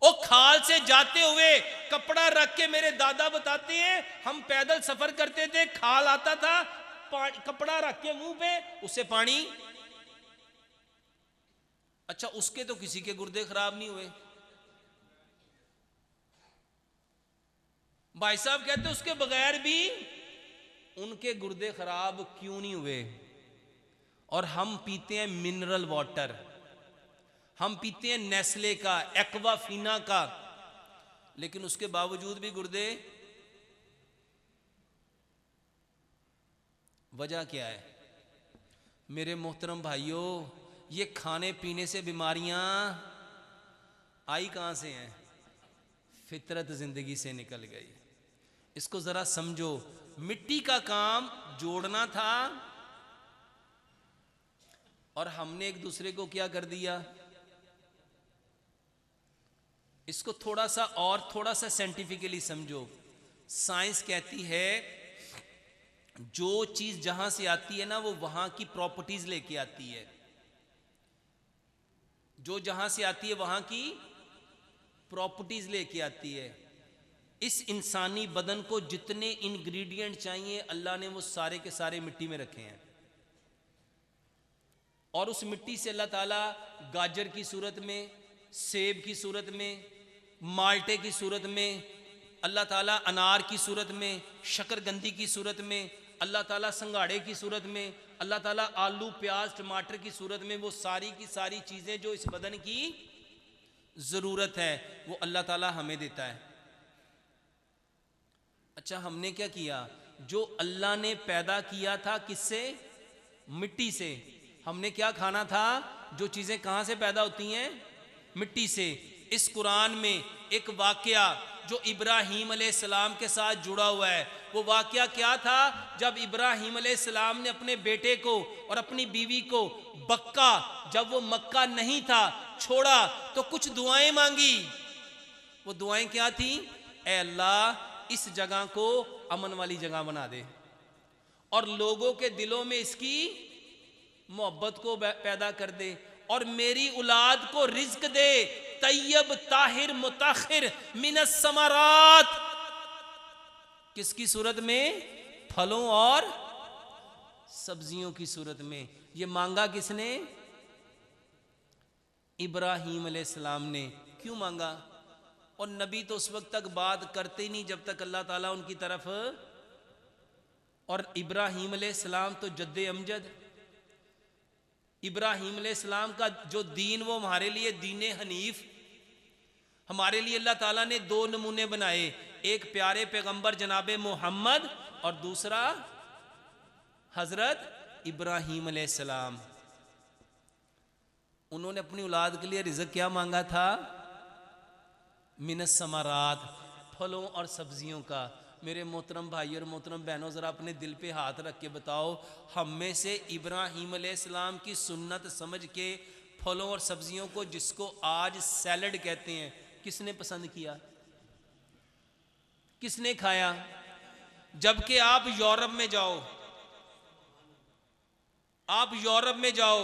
और खाल से जाते हुए कपड़ा रख के, मेरे दादा बताते हैं हम पैदल सफर करते थे, खाल आता था, कपड़ा रख के मुंह पे, उससे पानी। अच्छा, उसके तो किसी के गुर्दे खराब नहीं हुए। भाई साहब कहते उसके बगैर भी उनके गुर्दे खराब क्यों नहीं हुए? और हम पीते हैं मिनरल वाटर, हम पीते हैं नेस्ले का, एक्वाफीना का, लेकिन उसके बावजूद भी गुर्दे। वजह क्या है? मेरे मोहतरम भाइयों, ये खाने पीने से बीमारियां आई कहां से हैं? फितरत जिंदगी से निकल गई। इसको जरा समझो। मिट्टी का काम जोड़ना था, और हमने एक दूसरे को क्या कर दिया? इसको थोड़ा सा साइंटिफिकली समझो। साइंस कहती है जो चीज जहां से आती है ना, वो वहां की प्रॉपर्टीज लेके आती है। जो जहां से आती है वहां की प्रॉपर्टीज लेके आती है। इस इंसानी बदन को जितने इंग्रेडिएंट चाहिए, अल्लाह ने वो सारे के सारे मिट्टी में रखे हैं। और उस मिट्टी से अल्लाह ताला गाजर की सूरत में, सेब की सूरत में, माल्टे की सूरत में, अल्लाह ताला अनार की सूरत में, शकरकंदी की सूरत में, अल्लाह ताला संघाड़े की सूरत में, अल्लाह ताला आलू प्याज टमाटर की सूरत में, वो सारी की सारी चीज़ें जो इस बदन की ज़रूरत है वो अल्लाह ताला हमें देता है। अच्छा, हमने क्या किया? जो अल्लाह ने पैदा किया था किससे? मिट्टी से। हमने क्या खाना था? जो चीज़ें कहाँ से पैदा होती हैं? मिट्टी से। इस कुरान में एक वाकया जो इब्राहीम अलैहिस्सलाम के साथ जुड़ा हुआ है, वो वाकया क्या था? जब इब्राहीम अलैहिस्सलाम ने अपने बेटे को और अपनी बीवी को बक्का, जब वो मक्का नहीं था, छोड़ा, तो कुछ दुआएं मांगी। वो दुआएं क्या थी? ऐ अल्लाह, इस जगह को अमन वाली जगह बना दे, और लोगों के दिलों में इसकी मोहब्बत को पैदा कर दे, और मेरी औलाद को रिज्क दे, तैयब ताहिर मुताखिर मिनस समारात। किसकी सूरत में? फलों और सब्जियों की सूरत में। ये मांगा किसने? इब्राहीम अलैहिस्सलाम ने। क्यों मांगा? और नबी तो उस वक्त तक बात करते ही नहीं जब तक अल्लाह ताला उनकी तरफ। और इब्राहीम अलैहिस्सलाम तो जद्दे अमजद, इब्राहीम अलैहिस्सलाम का जो दीन, वो हमारे लिए दीने हनीफ, हमारे लिए अल्लाह ताला ने दो नमूने बनाए, एक प्यारे पैगंबर जनाबे मोहम्मद, और दूसरा हजरत इब्राहीम अलैहिस्सलाम। उन्होंने अपनी औलाद के लिए रिज़्क क्या मांगा था? मिनस समारात, फलों और सब्जियों का। मेरे मोहतरम भाई और मोहतरम बहनों, ज़रा अपने दिल पे हाथ रख के बताओ, हम में से इब्राहीम अलैहिस्सलाम की सुन्नत समझ के फलों और सब्जियों को, जिसको आज सैलड कहते हैं, किसने पसंद किया? किसने खाया? जबकि आप यूरोप में जाओ, आप यूरोप में जाओ,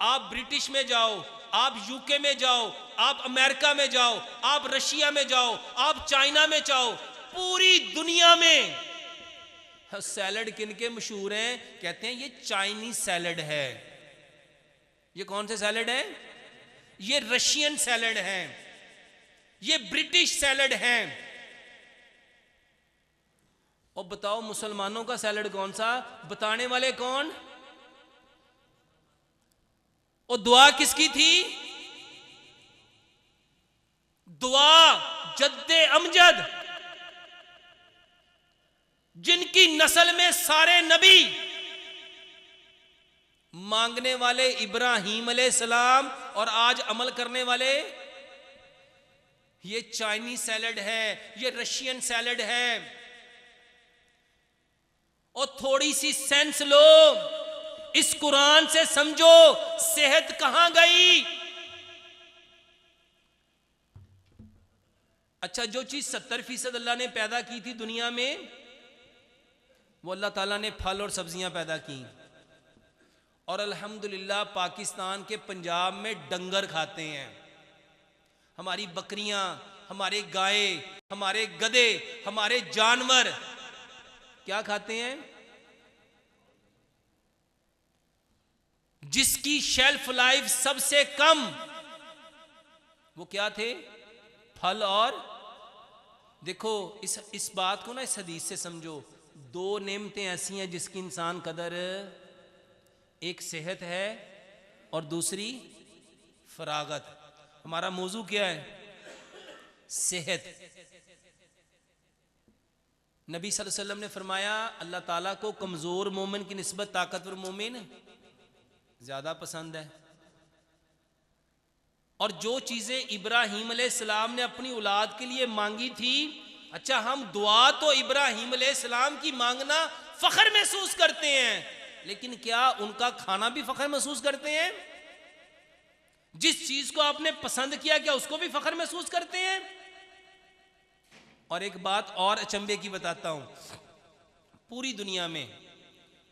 आप ब्रिटिश में जाओ, आप यूके में जाओ, आप अमेरिका में जाओ, आप रशिया में जाओ, आप चाइना में जाओ, पूरी दुनिया में सैलड किनके मशहूर हैं? कहते हैं ये चाइनीज सैलड है। ये कौन से सैलड है? ये रशियन सैलड है, ये ब्रिटिश सैलड है। और बताओ मुसलमानों का सैलड कौन सा? बताने वाले कौन? और दुआ किसकी थी? दुआ जद्दे अमजद, जिनकी नस्ल में सारे नबी, मांगने वाले इब्राहीम अलैहिस्सलाम, और आज अमल करने वाले ये चाइनीज सैलड है, ये रशियन सैलड है। और थोड़ी सी सेंस लो, इस कुरान से समझो सेहत कहां गई। अच्छा, जो चीज 70% अल्लाह ने पैदा की थी दुनिया में, वो अल्लाह ताला ने फल और सब्जियां पैदा की। और अल्हम्दुलिल्लाह पाकिस्तान के पंजाब में डंगर खाते हैं। हमारी बकरियां, हमारे गाय, हमारे गधे, हमारे जानवर क्या खाते हैं? जिसकी शेल्फ लाइफ सबसे कम, वो क्या थे? फल। और देखो इस बात को ना इस हदीस से समझो। दो नेमतें ऐसी हैं जिसकी इंसान कदर, एक सेहत है और दूसरी फरागत। हमारा मौजू क्या है? सेहत। नबी सल्लल्लाहु अलैहि वसल्लम ने फरमाया अल्लाह ताला को कमजोर मोमिन की निस्बत ताकतवर मोमिन ज्यादा पसंद है। और जो चीजें इब्राहीम अलैहिस्सलाम ने अपनी औलाद के लिए मांगी थी, अच्छा हम दुआ तो इब्राहीम अलैहिस्सलाम की मांगना फख्र महसूस करते हैं, लेकिन क्या उनका खाना भी फख्र महसूस करते हैं? जिस चीज को आपने पसंद किया क्या उसको भी फख्र महसूस करते हैं? और एक बात और अचंभे की बताता हूं, पूरी दुनिया में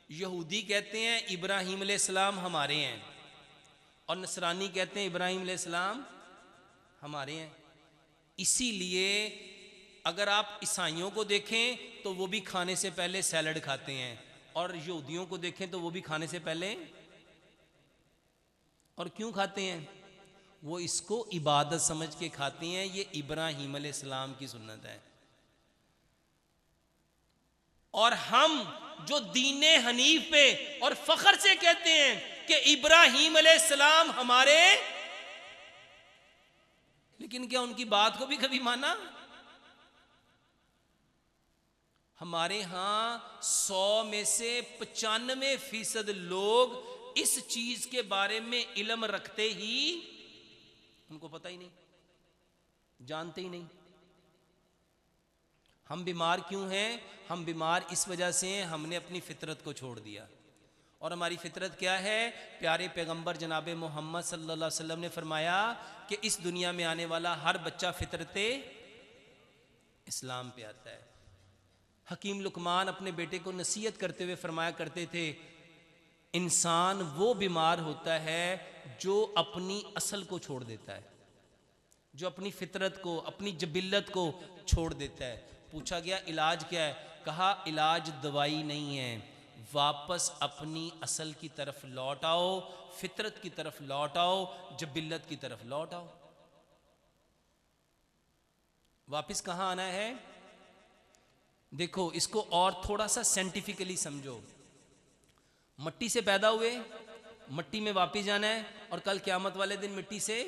यहूदी कहते हैं इब्राहीम अलैहिस्सलाम हमारे हैं, और नसरानी कहते हैं इब्राहीम अलैहिस्सलाम हमारे हैं। इसीलिए अगर आप ईसाइयों को देखें तो वो भी खाने से पहले सैलड खाते हैं, और यहूदियों को देखें तो वो भी खाने से पहले। और क्यों खाते हैं? वो इसको इबादत समझ के खाते हैं। ये इब्राहीम अलैहिस्सलाम की सुन्नत है। और हम जो दीने हनीफ पे और फख्र से कहते हैं कि इब्राहीम अलैहिस्सलाम हमारे, लेकिन क्या उनकी बात को भी कभी माना? हमारे यहां 100 में से 95% लोग इस चीज के बारे में इल्म रखते ही उनको पता ही नहीं, जानते ही नहीं। हम बीमार क्यों हैं? हम बीमार इस वजह से हैं, हमने अपनी फितरत को छोड़ दिया। और हमारी फितरत क्या है? प्यारे पैगंबर जनाब मोहम्मद सल्लल्लाहु अलैहि वसल्लम ने फरमाया कि इस दुनिया में आने वाला हर बच्चा फितरत इस्लाम पे आता है। हकीम लुकमान अपने बेटे को नसीहत करते हुए फरमाया करते थे, इंसान वो बीमार होता है जो अपनी असल को छोड़ देता है, जो अपनी फितरत को, अपनी जबिल्लत को छोड़ देता है। पूछा गया इलाज क्या है? कहा इलाज दवाई नहीं है, वापस अपनी असल की तरफ लौट आओ, फितरत की तरफ लौट आओ, जबिल्लत की तरफ लौट आओ। वापस कहां आना है? देखो इसको और थोड़ा सा साइंटिफिकली समझो। मिट्टी से पैदा हुए, मिट्टी में वापस जाना है, और कल क़यामत वाले दिन मिट्टी से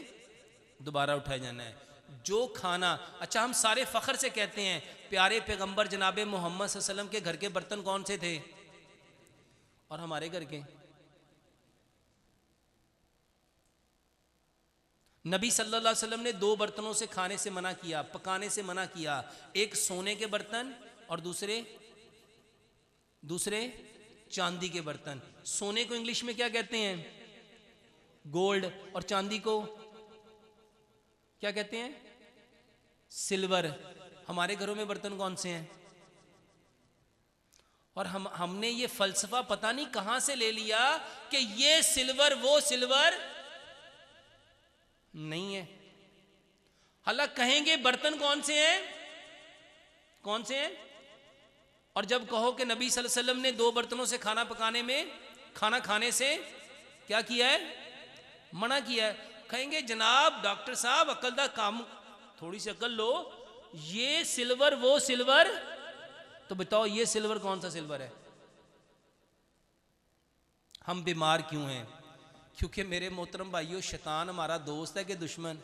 दोबारा उठाया जाना है। जो खाना, अच्छा हम सारे फख्र से कहते हैं प्यारे पैगंबर जनाब मोहम्मद सल्लल्लाहु अलैहि वसल्लम के घर के बर्तन कौन से थे? और हमारे घर के नबी सल्लल्लाहु अलैहि वसल्लम ने 2 बर्तनों से खाने से मना किया, पकाने से मना किया। एक सोने के बर्तन और दूसरे चांदी के बर्तन। सोने को इंग्लिश में क्या कहते हैं? गोल्ड। और चांदी को क्या कहते हैं? सिल्वर। हमारे घरों में बर्तन कौन से हैं? और हमने ये फलसफा पता नहीं कहां से ले लिया कि ये सिल्वर वो सिल्वर नहीं है। हालांकि कहेंगे बर्तन कौन से हैं, कौन से हैं। और जब कहो कि नबी सल्लल्लाहु अलैहि वसल्लम ने 2 बर्तनों से खाना पकाने में, खाना खाने से क्या किया है? मना किया है। कहेंगे जनाब डॉक्टर साहब अक्लदा काम, थोड़ी सी अक्ल लो, ये सिल्वर वो सिल्वर, तो बताओ ये सिल्वर कौन सा सिल्वर है? हम बीमार क्यों हैं? क्योंकि मेरे मोहतरम भाइयों, शैतान हमारा दोस्त है कि दुश्मन?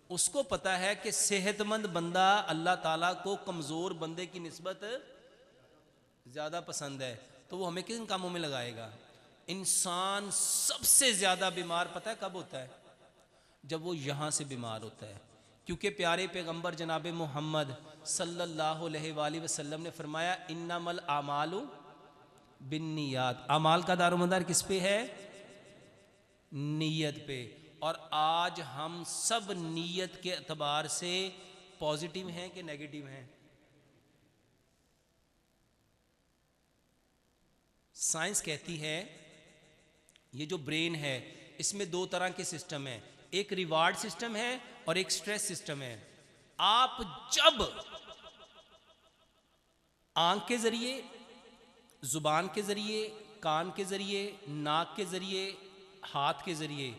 उसको पता है कि सेहतमंद बंदा अल्लाह ताला को कमजोर बंदे की निस्बत ज्यादा पसंद है, तो वो हमें किन कामों में लगाएगा? इंसान सबसे ज्यादा बीमार पता है कब होता है? जब वो यहां से बीमार होता है। क्योंकि प्यारे पैगंबर जनाब मोहम्मद सल्लल्लाहु अलैहि वसल्लम ने फरमाया इन्नमल आमालु बिन्नियात, अमाल का दारोमदार किस पे है? नीयत पे। और आज हम सब नीयत के एतबार से पॉजिटिव हैं कि नेगेटिव हैं? साइंस कहती है ये जो ब्रेन है इसमें दो तरह के सिस्टम है, एक रिवार्ड सिस्टम है और एक स्ट्रेस सिस्टम है। आप जब आंख के जरिए, जुबान के जरिए, कान के जरिए, नाक के जरिए, हाथ के जरिए,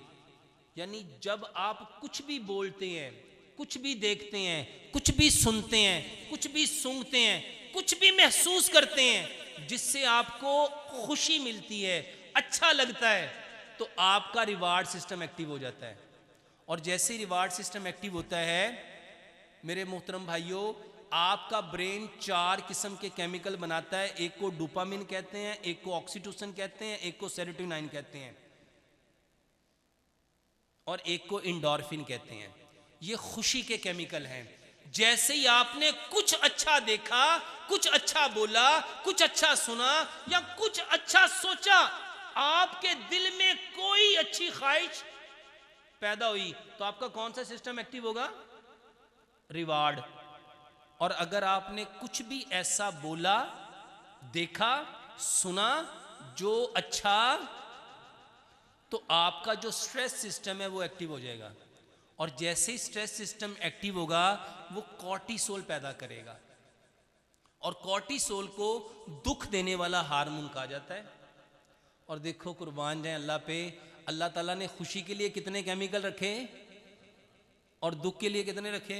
यानी जब आप कुछ भी बोलते हैं, कुछ भी देखते हैं, कुछ भी सुनते हैं, कुछ भी सूंघते हैं, कुछ भी महसूस करते हैं जिससे आपको खुशी मिलती है, अच्छा लगता है, तो आपका रिवार्ड सिस्टम एक्टिव हो जाता है। और जैसे रिवार्ड सिस्टम एक्टिव होता है मेरे मोहतरम भाइयों, आपका ब्रेन 4 किस्म के केमिकल बनाता है। एक को डोपामिन कहते हैं, एक को ऑक्सीटोसिन कहते हैं, एक को सेरोटोनिन कहते हैं और एक को एंडोर्फिन कहते हैं। ये खुशी के केमिकल हैं। जैसे ही आपने कुछ अच्छा देखा, कुछ अच्छा बोला, कुछ अच्छा सुना या कुछ अच्छा सोचा, आपके दिल में कोई अच्छी ख्वाहिश पैदा हुई, तो आपका कौन सा सिस्टम एक्टिव होगा? रिवार्ड। और अगर आपने कुछ भी ऐसा बोला, देखा, सुना जो अच्छा, तो आपका जो स्ट्रेस सिस्टम है वो एक्टिव हो जाएगा। और जैसे ही स्ट्रेस सिस्टम एक्टिव होगा वो कॉर्टिसोल पैदा करेगा, और कॉर्टिसोल को दुख देने वाला हार्मोन कहा जाता है। और देखो कुर्बान जाए अल्लाह पे, अल्लाह ताला ने खुशी के लिए कितने केमिकल रखे और दुख के लिए कितने रखे?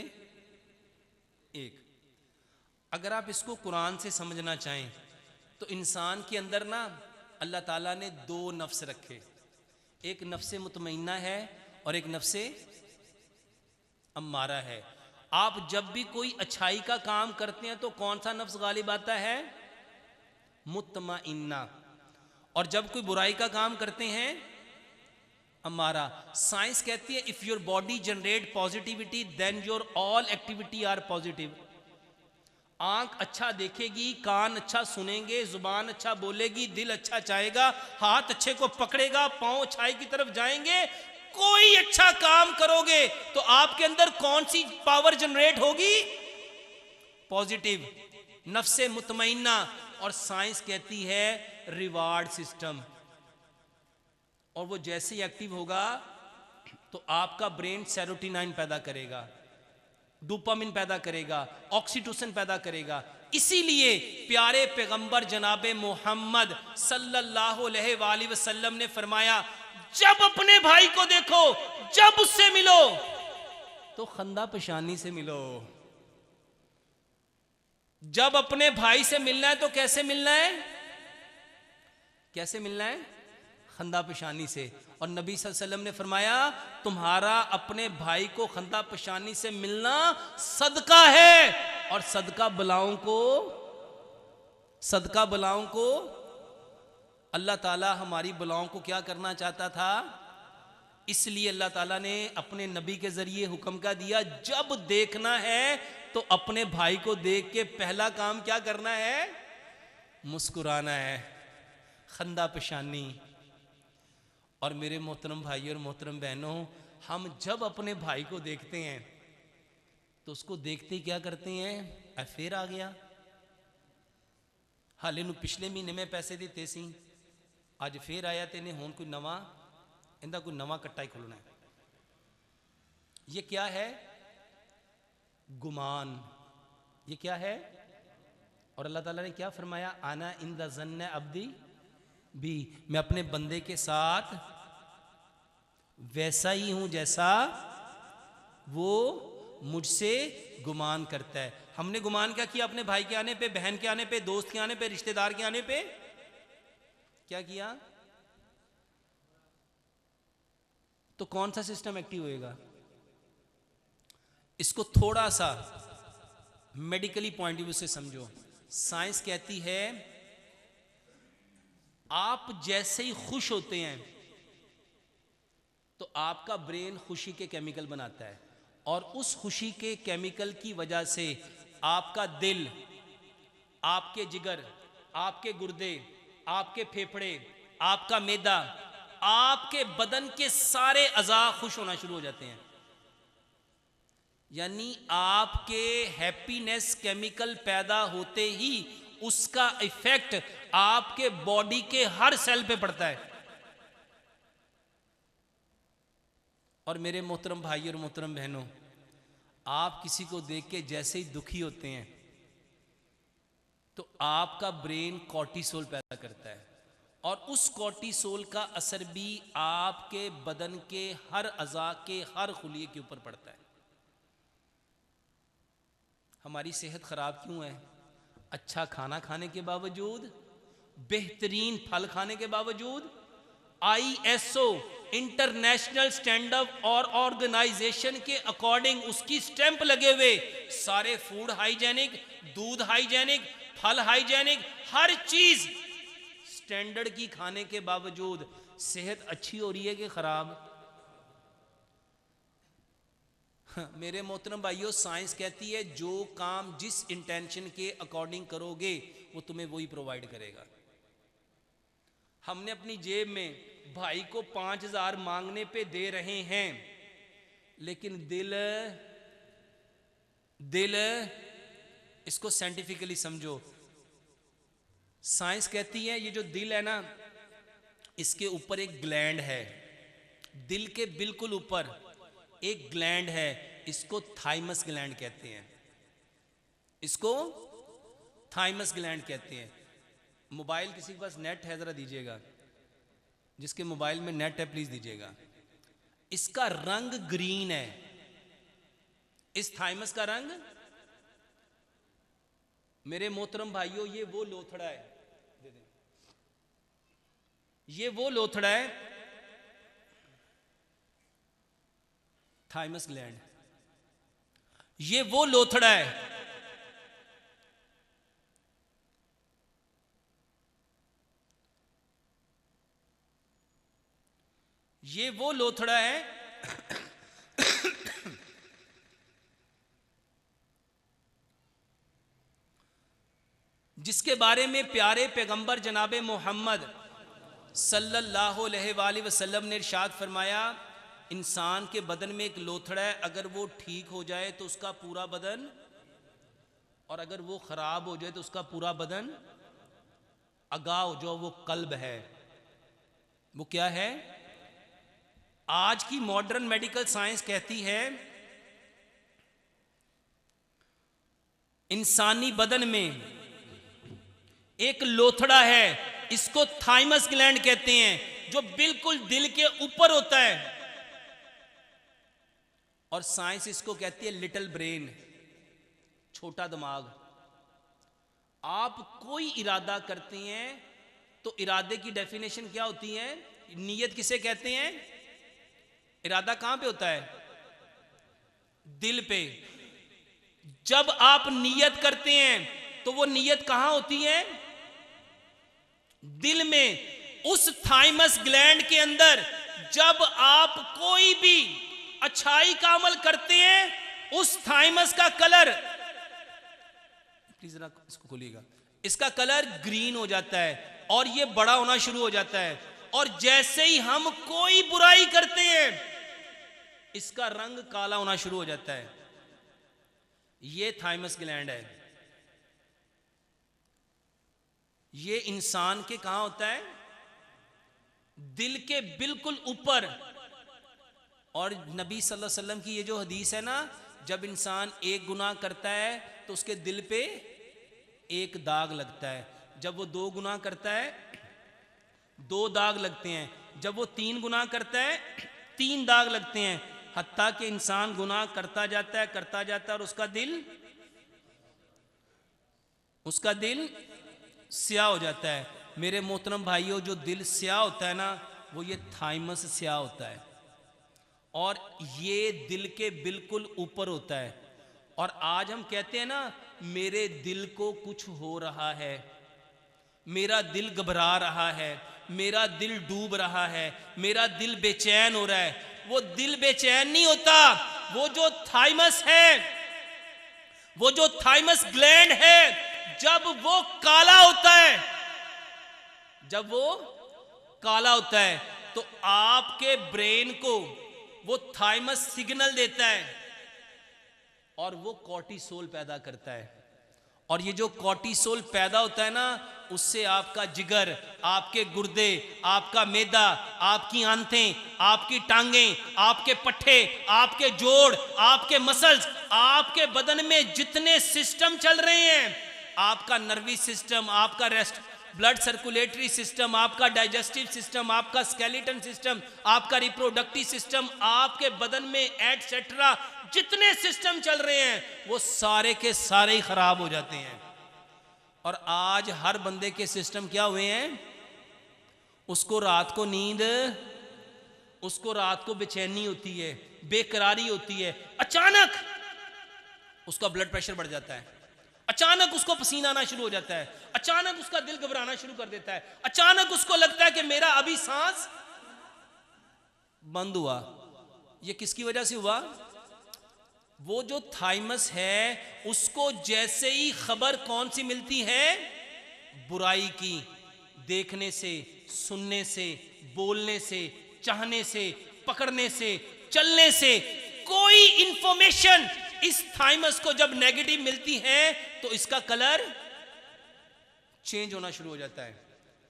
एक। अगर आप इसको कुरान से समझना चाहें तो इंसान के अंदर ना अल्लाह ताला ने 2 नफ्स रखे, एक नफ्से मुतमइन्ना है और एक नफ्से अम्मारा है। आप जब भी कोई अच्छाई का काम करते हैं तो कौन सा नफ्स गालिब आता है? मुतमइन्ना। और जब कोई बुराई का काम करते हैं, अम्मारा। साइंस कहती है if your body generate positivity then your all activity are positive. आंख अच्छा देखेगी, कान अच्छा सुनेंगे, जुबान अच्छा बोलेगी, दिल अच्छा चाहेगा, हाथ अच्छे को पकड़ेगा, पांव अच्छाई की तरफ जाएंगे, कोई अच्छा काम करोगे तो आपके अंदर कौन सी पावर जनरेट होगी? पॉजिटिव, नफ्से मुतमइन्ना। और साइंस कहती है रिवार्ड सिस्टम। और वो जैसे ही एक्टिव होगा तो आपका ब्रेन सेरोटोनिन पैदा करेगा, डोपामिन पैदा करेगा, ऑक्सीटोसिन पैदा करेगा। इसीलिए प्यारे पैगंबर जनाबे मोहम्मद सल्लल्लाहु अलैहि वसल्लम ने फरमाया जब अपने भाई को देखो, जब उससे मिलो तो खंदा पेशानी से मिलो। जब अपने भाई से मिलना है तो कैसे मिलना है? कैसे मिलना है? खंदा पेशानी से। और नबी सल्लल्लाहु अलैहि वसल्लम ने फरमाया तुम्हारा अपने भाई को खंदा पेशानी से मिलना सदका है। और सदका बलाओं को अल्लाह ताला हमारी बलाओं को क्या करना चाहता था, इसलिए अल्लाह ताला ने अपने नबी के जरिए हुक्म का दिया जब देखना है तो अपने भाई को देख के पहला काम क्या करना है? मुस्कुराना है, खंदा पेशानी। और मेरे मोहतरम भाई और मोहतरम बहनों, हम जब अपने भाई को देखते हैं तो उसको देखते ही क्या करते हैं? फिर आ गया, हाले नू पिछले महीने में पैसे दिते सी, अज फिर आया तेने हुण कोई नवा, इंदा कोई नवा कट्टा ही खुलना है। ये क्या है? गुमान। ये क्या है? और अल्लाह ताला ने क्या फरमाया? आना इंदा ज़न्न अब्दी भी, मैं अपने बंदे के साथ वैसा ही हूं जैसा वो मुझसे गुमान करता है। हमने गुमान क्या किया? अपने भाई के आने पे, बहन के आने पे, दोस्त के आने पे, रिश्तेदार के आने पे क्या किया? तो कौन सा सिस्टम एक्टिव होएगा? इसको थोड़ा सा मेडिकली पॉइंट ऑफ व्यू से समझो। साइंस कहती है आप जैसे ही खुश होते हैं तो आपका ब्रेन खुशी के केमिकल बनाता है, और उस खुशी के केमिकल की वजह से आपका दिल, आपके जिगर, आपके गुर्दे, आपके फेफड़े, आपका मैदा, आपके बदन के सारे अज़ा खुश होना शुरू हो जाते हैं। यानी आपके हैप्पीनेस केमिकल पैदा होते ही उसका इफेक्ट आपके बॉडी के हर सेल पे पड़ता है। और मेरे मोहतरम भाई और मोहतरम बहनों, आप किसी को देख के जैसे ही दुखी होते हैं तो आपका ब्रेन कॉर्टिसोल पैदा करता है, और उस कॉर्टिसोल का असर भी आपके बदन के हर अज़ा के हर खुलिये के ऊपर पड़ता है। हमारी सेहत ख़राब क्यों है? अच्छा खाना खाने के बावजूद, बेहतरीन फल खाने के बावजूद, ISO इंटरनेशनल स्टैंडर्ड और ऑर्गेनाइजेशन के अकॉर्डिंग उसकी स्टैंप लगे हुए सारे फूड हाइजेनिक, दूध हाइजेनिक, फल हाइजेनिक, हर चीज स्टैंडर्ड की खाने के बावजूद सेहत अच्छी हो रही है कि खराब? मेरे मोहतरम भाइयों, साइंस कहती है जो काम जिस इंटेंशन के अकॉर्डिंग करोगे वो तुम्हें वही प्रोवाइड करेगा। हमने अपनी जेब में भाई को 5,000 मांगने पे दे रहे हैं, लेकिन दिल इसको साइंटिफिकली समझो। साइंस कहती है ये जो दिल है ना, इसके ऊपर एक ग्लैंड है, दिल के बिल्कुल ऊपर एक ग्लैंड है, इसको थाइमस ग्लैंड कहते हैं, इसको थाइमस ग्लैंड कहते हैं। मोबाइल किसी के पास नेट है ज़रा दीजिएगा, जिसके मोबाइल में नेट है प्लीज़ दीजिएगा। इसका रंग ग्रीन है, इस थाइमस का रंग। मेरे मोहतरम भाइयों, ये वो लोथड़ा है, दे दें, ये वो लोथड़ा है थाइमस ग्लैंड, ये वो लोथड़ा है ये वो लोथड़ा है जिसके बारे में प्यारे पैगंबर जनाबे मोहम्मद सल्लल्लाहु अलैहि वसल्लम ने इरशाद फरमाया, इंसान के बदन में एक लोथड़ा है, अगर वो ठीक हो जाए तो उसका पूरा बदन, और अगर वो खराब हो जाए तो उसका पूरा बदन। अगाव जो वो कल्ब है, वो क्या है? आज की मॉडर्न मेडिकल साइंस कहती है इंसानी बदन में एक लोथड़ा है, इसको थाइमस ग्लैंड कहते हैं, जो बिल्कुल दिल के ऊपर होता है, और साइंस इसको कहती है लिटिल ब्रेन, छोटा दिमाग। आप कोई इरादा करते हैं तो इरादे की डेफिनेशन क्या होती है? नियत किसे कहते हैं? इरादा कहां पे होता है? दिल पे। जब आप नियत करते हैं तो वो नियत कहां होती है? दिल में, उस थाइमस ग्लैंड के अंदर। जब आप कोई भी अच्छाई का अमल करते हैं, उस थाइमस का कलर, प्लीज जरा इसको खोलिएगा, इसका कलर ग्रीन हो जाता है और ये बड़ा होना शुरू हो जाता है। और जैसे ही हम कोई बुराई करते हैं, इसका रंग काला होना शुरू हो जाता है। ये थाइमस ग्लैंड है। ये इंसान के कहां होता है? दिल के बिल्कुल ऊपर। और नबी सल्लल्लाहु अलैहि वसल्लम की ये जो हदीस है ना, जब इंसान एक गुनाह करता है तो उसके दिल पे एक दाग लगता है, जब वो 2 गुनाह करता है 2 दाग लगते हैं, जब वो 3 गुनाह करता है 3 दाग लगते हैं, हत्ता कि इंसान गुनाह करता जाता है और उसका दिल स्याह हो जाता है। मेरे मोहतरम भाइयों, जो दिल स्याह होता है ना, वो ये थाइमस स्याह होता है, और ये दिल के बिल्कुल ऊपर होता है। और आज हम कहते हैं ना, मेरे दिल को कुछ हो रहा है, मेरा दिल घबरा रहा है, मेरा दिल डूब रहा है, मेरा दिल बेचैन हो रहा है। वो दिल बेचैन नहीं होता, वो जो थाइमस है, वो जो थाइमस ग्लैंड है, जब वो काला होता है, जब वो काला होता है तो आपके ब्रेन को वो थाइमस सिग्नल देता है और वो कॉर्टिसोल पैदा करता है। और ये जो कॉर्टिसोल पैदा होता है ना, उससे आपका जिगर, आपके गुर्दे, आपका मैदा, आपकी आंतें, आपकी टांगें, आपके पट्टे, आपके जोड़, आपके मसल्स, आपके बदन में जितने सिस्टम चल रहे हैं, आपका नर्वी सिस्टम, आपका रेस्ट ब्लड सर्कुलेटरी सिस्टम, आपका डाइजेस्टिव सिस्टम, आपका स्केलेटन सिस्टम, आपका रिप्रोडक्टिव सिस्टम, आपके बदन में एटसेट्रा जितने सिस्टम चल रहे हैं वो सारे के सारे ही खराब हो जाते हैं। और आज हर बंदे के सिस्टम क्या हुए हैं? उसको रात को नींद, उसको रात को बेचैनी होती है, बेकरारी होती है, अचानक उसका ब्लड प्रेशर बढ़ जाता है, अचानक उसको पसीना आना शुरू हो जाता है, अचानक उसका दिल घबराना शुरू कर देता है, अचानक उसको लगता है कि मेरा अभी सांस बंद हुआ। ये किसकी वजह से हुआ? वो जो थाइमस है उसको जैसे ही खबर कौन सी मिलती है? बुराई की, देखने से, सुनने से, बोलने से, चाहने से, पकड़ने से, चलने से, कोई इंफॉर्मेशन इस थाइमस को जब नेगेटिव मिलती है तो इसका कलर चेंज होना शुरू हो जाता है।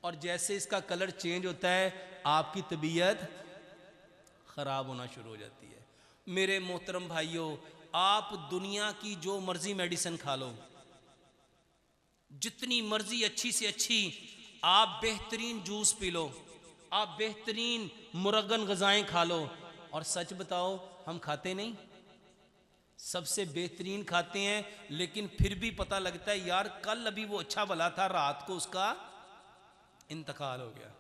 और जैसे इसका कलर चेंज होता है आपकी तबीयत खराब होना शुरू हो जाती है। मेरे मोहतरम भाइयों, आप दुनिया की जो मर्जी मेडिसिन खा लो, जितनी मर्जी अच्छी से अच्छी, आप बेहतरीन जूस पी लो, आप बेहतरीन मुरगन गजाएं खा लो, और सच बताओ हम खाते नहीं? सबसे बेहतरीन खाते हैं, लेकिन फिर भी पता लगता है यार कल अभी वो अच्छा भला था, रात को उसका इंतकाल हो गया,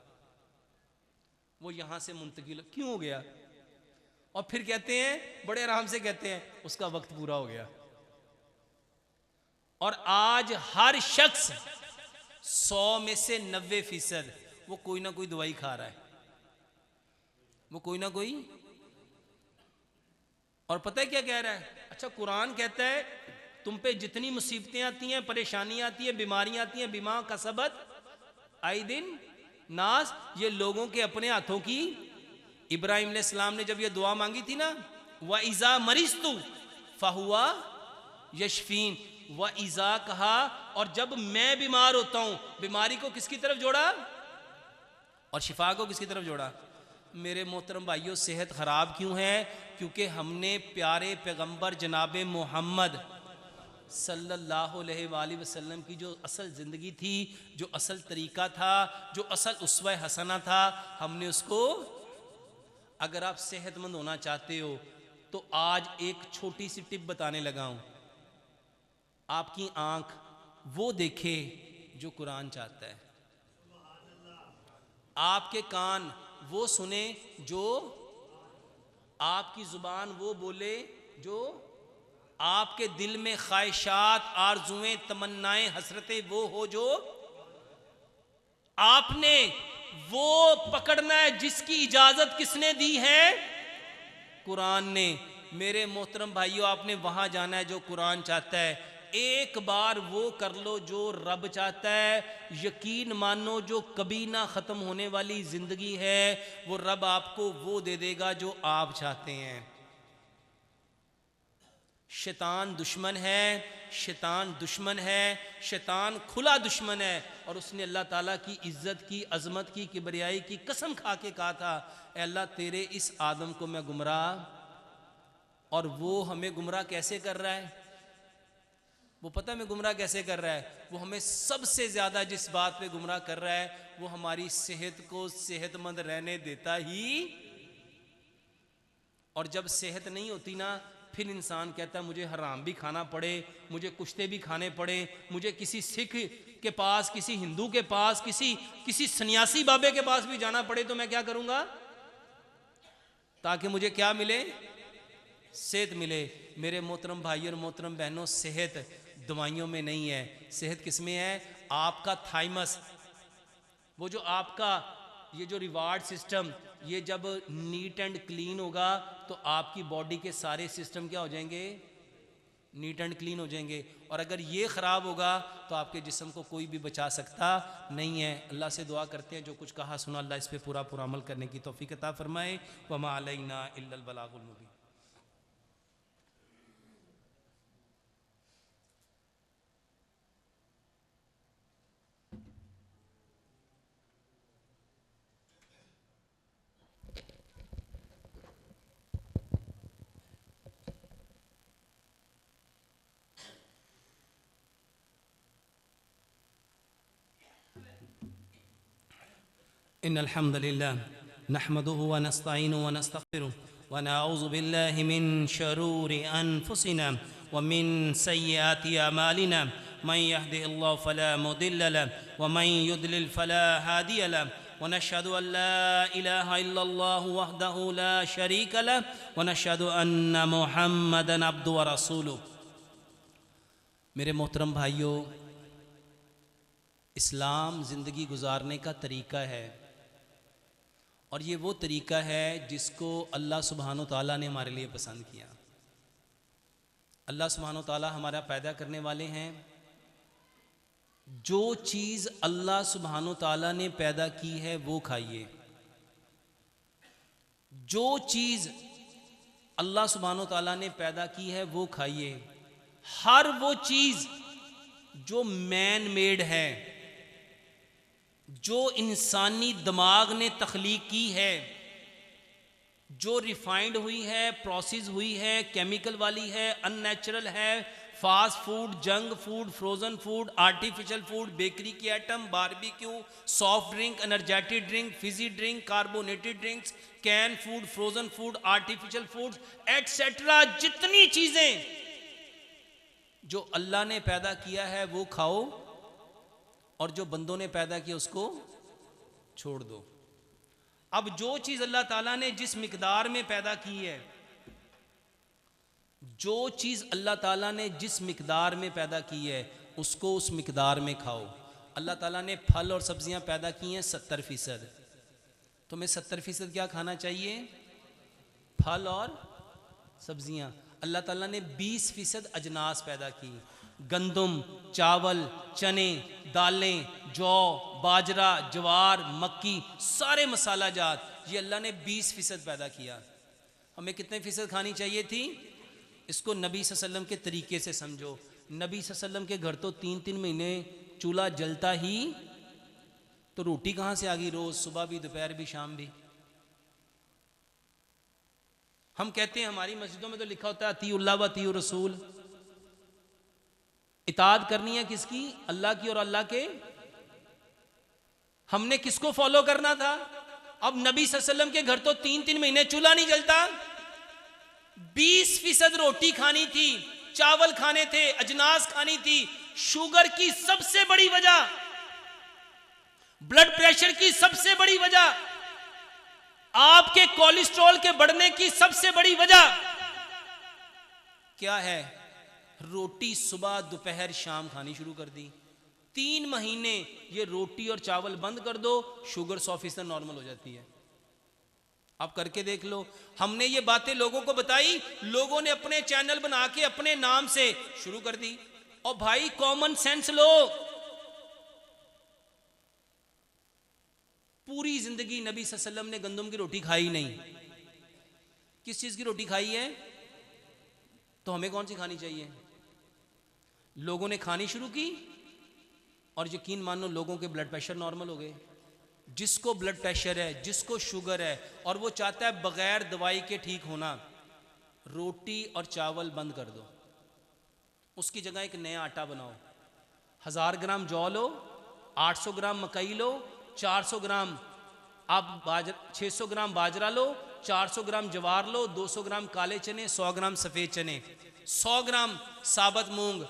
वो यहां से मुंतकिल क्यों हो गया? और फिर कहते हैं, बड़े आराम से कहते हैं उसका वक्त पूरा हो गया। और आज हर शख्स 100 में से 90% वो कोई ना कोई दवाई खा रहा है, वो कोई ना कोई। और पता है क्या कह रहा है? अच्छा, कुरान कहता है तुम पे जितनी मुसीबतें आती हैं, परेशानियां आती हैं, बीमारियां आती हैं, बिमा का सबत आई दिन नास, ये लोगों के अपने हाथों की। इब्राहिम अलैहिस्सलाम ने जब ये दुआ मांगी थी ना, व इज़ा मरिस्तु फहुआ यशफीन, व इज़ा कहा, और जब मैं बीमार होता हूं, बीमारी को किसकी तरफ जोड़ा और शिफा को किसकी तरफ जोड़ा? मेरे मोहतरम भाइयों, सेहत ख़राब क्यों है? क्योंकि हमने प्यारे पैगंबर जनाब मोहम्मद सल्लल्लाहु अलैहि वसल्लम की जो असल ज़िंदगी थी, जो असल तरीक़ा था, जो असल उसवा हसना था, हमने उसको। अगर आप सेहतमंद होना चाहते हो तो आज एक छोटी सी टिप बताने लगा हूँ। आपकी आँख वो देखे जो कुरान चाहता है, आपके कान वो सुने जो, आपकी ज़ुबान वो बोले जो, आपके दिल में ख्वाहिशात, आरजुएं, तमन्नाएं, हसरतें वो हो जो, आपने वो पकड़ना है जिसकी इजाज़त किसने दी है? कुरान ने। मेरे मोहतरम भाइयों, आपने वहाँ जाना है जो कुरान चाहता है। एक बार वो कर लो जो रब चाहता है, यकीन मानो जो कभी ना ख़त्म होने वाली ज़िंदगी है वो रब आपको वो दे देगा जो आप चाहते हैं। शैतान दुश्मन है, शैतान दुश्मन है, शैतान खुला दुश्मन है। और उसने अल्लाह ताला की इज़्ज़त की, अज़मत की, किबरियाई की कसम खा के कहा था, ए अल्लाह तेरे इस आदम को मैं गुमराह। और वो हमें गुमराह कैसे कर रहा है? वो पता है मैं गुमराह कैसे कर रहा है? वो हमें सबसे ज़्यादा जिस बात पे गुमराह कर रहा है वो हमारी सेहत को सेहतमंद रहने देता ही। और जब सेहत नहीं होती ना, फिर इंसान कहता है मुझे हराम भी खाना पड़े, मुझे कुश्ते भी खाने पड़े, मुझे किसी सिख के पास, किसी हिंदू के पास, किसी सन्यासी बाबे के पास भी जाना पड़े तो मैं क्या करूँगा? ताकि मुझे क्या मिले? सेहत मिले। मेरे मोहतरम भाइयों और मोहतरम बहनों, सेहत दवाइयों में नहीं है, सेहत किस में है? आपका थाइमस, वो जो आपका ये जो रिवार्ड सिस्टम, ये जब नीट एंड क्लीन होगा तो आपकी बॉडी के सारे सिस्टम क्या हो जाएंगे, नीट एंड क्लीन हो जाएंगे। और अगर ये ख़राब होगा तो आपके जिस्म को कोई भी बचा सकता नहीं है। अल्लाह से दुआ करते हैं जो कुछ कहा सुना अल्लाह इस पे पूरा अमल करने की तौफीक अता फरमाए। वमा अलैना इल्लल बलागुल मुबीन। इन्नल हम्दुलिल्लाह नहमदुहु व नस्तईनुहु व नस्तगफिरुहु व नऊज़ु बिल्लाहि मिन शरूरि अनफुसिना व मिन सय्यिआति अमालिना मन यहदिहिल्लाहु फला मुदिल्ल लहु व मन युद्लिल फला हादिय लहु व नशहदु अन ला इलाहा इल्लल्लाहु वहदहु ला शरीक लहु व नशहदु अन्ना मुहम्मदन अब्दुहु व रसूलुहु। मेरे मोहतरम भाइयों, इस्लाम ज़िंदगी गुजारने का तरीक़ा है और ये वो तरीक़ा है जिसको अल्लाह सुब्हानो तआला ने हमारे लिए पसंद किया। अल्लाह सुब्हानो तआला हमारा पैदा करने वाले हैं। जो चीज़ अल्लाह सुब्हानो तआला ने पैदा की है वो खाइए। जो चीज़ अल्लाह सुब्हानो तआला ने पैदा की है वो खाइए। हर वो चीज़ जो मैन मेड है, जो इंसानी दिमाग ने तख्लीक की है, जो रिफाइंड हुई है, प्रोसेस हुई है, केमिकल वाली है, अननेचुरल है, fast food, junk food, frozen food, artificial food, bakery के item, barbecue, soft drink, energetic drink, fizzy drink, carbonated drinks, can food, frozen food, artificial food etcetera, जितनी चीज़ें जो अल्लाह ने पैदा किया है वो खाओ और जो बंदों ने पैदा किया उसको छोड़ दो। अब जो चीज़ अल्लाह ताला ने जिस मिकदार में पैदा की है, जो चीज़ अल्लाह ताला ने जिस मिकदार में पैदा की है उसको उस मिकदार में खाओ। अल्लाह ताला ने फल और सब्जियां पैदा की हैं 70%, तुम्हें 70% क्या खाना चाहिए? फल और सब्जियां। अल्लाह ताला ने 20% अजनास पैदा की, गंदम, चावल, चने, दालें, जौ, बाजरा, ज्वार, मक्की, सारे मसाला जात, ये अल्लाह ने 20% पैदा किया। हमें कितने फ़ीसद खानी चाहिए थी? इसको नबी सल्लल्लाहु अलैहि वसल्लम के तरीके से समझो। नबी सल्लल्लाहु अलैहि वसल्लम के घर तो 3-3 महीने चूल्हा जलता ही, तो रोटी कहाँ से आ गई? रोज़ सुबह भी, दोपहर भी, शाम भी। हम कहते हैं हमारी मस्जिदों में तो लिखा होता है अतीउल्लाह व अतीउर रसूल। इताअत करनी है किसकी? अल्लाह की और अल्लाह के। हमने किसको फॉलो करना था? अब नबी सल्लल्लाहु अलैहि वसल्लम के घर तो 3-3 महीने चूल्हा नहीं जलता, 20% रोटी खानी थी, चावल खाने थे, अजनास खानी थी। शुगर की सबसे बड़ी वजह, ब्लड प्रेशर की सबसे बड़ी वजह, आपके कोलेस्ट्रॉल के बढ़ने की सबसे बड़ी वजह क्या है? रोटी सुबह, दोपहर, शाम खानी शुरू कर दी। 3 महीने ये रोटी और चावल बंद कर दो, शुगर 100% नॉर्मल हो जाती है। आप करके देख लो। हमने ये बातें लोगों को बताई, लोगों ने अपने चैनल बना के अपने नाम से शुरू कर दी। और भाई कॉमन सेंस लो। पूरी जिंदगी नबी सल्लल्लाहु अलैहि वसल्लम ने गंदम की रोटी खाई नहीं। किस चीज की रोटी खाई है? तो हमें कौन सी खानी चाहिए? लोगों ने खानी शुरू की और यकीन मानो लोगों के ब्लड प्रेशर नॉर्मल हो गए। जिसको ब्लड प्रेशर है, जिसको शुगर है और वो चाहता है बगैर दवाई के ठीक होना, रोटी और चावल बंद कर दो, उसकी जगह एक नया आटा बनाओ। 1000 ग्राम जौ लो, 800 ग्राम मकई लो, 400 ग्राम आप 600 ग्राम बाजरा लो, 400 ग्राम जवार लो, 200 ग्राम काले चने, 100 ग्राम सफ़ेद चने, 100 ग्राम साबुत मूंग,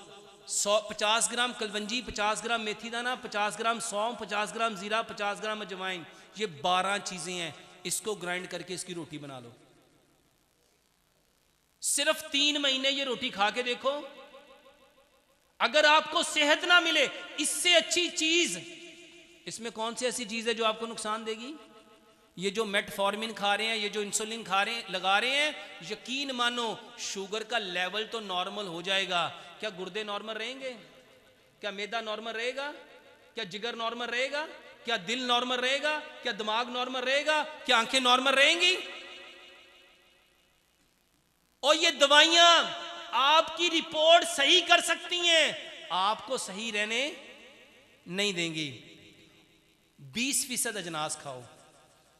50 ग्राम कलवंजी, 50 ग्राम मेथी दाना, 50 ग्राम सौंफ, 50 ग्राम जीरा, 50 ग्राम अजवाइन। ये 12 चीज़ें हैं। इसको ग्राइंड करके इसकी रोटी बना लो। सिर्फ 3 महीने ये रोटी खा के देखो। अगर आपको सेहत ना मिले, इससे अच्छी चीज़ इसमें कौन सी ऐसी चीज़ है जो आपको नुकसान देगी? ये जो मेटफॉर्मिन खा रहे हैं, ये जो इंसुलिन खा रहे हैं, लगा रहे हैं, यकीन मानो शुगर का लेवल तो नॉर्मल हो जाएगा। क्या गुर्दे नॉर्मल रहेंगे? क्या मैदा नॉर्मल रहेगा? क्या जिगर नॉर्मल रहेगा? क्या दिल नॉर्मल रहेगा? क्या दिमाग नॉर्मल रहेगा? क्या आंखें नॉर्मल रहेंगी? और ये दवाइयां आपकी रिपोर्ट सही कर सकती हैं, आपको सही रहने नहीं देंगी। 20% अजनास खाओ।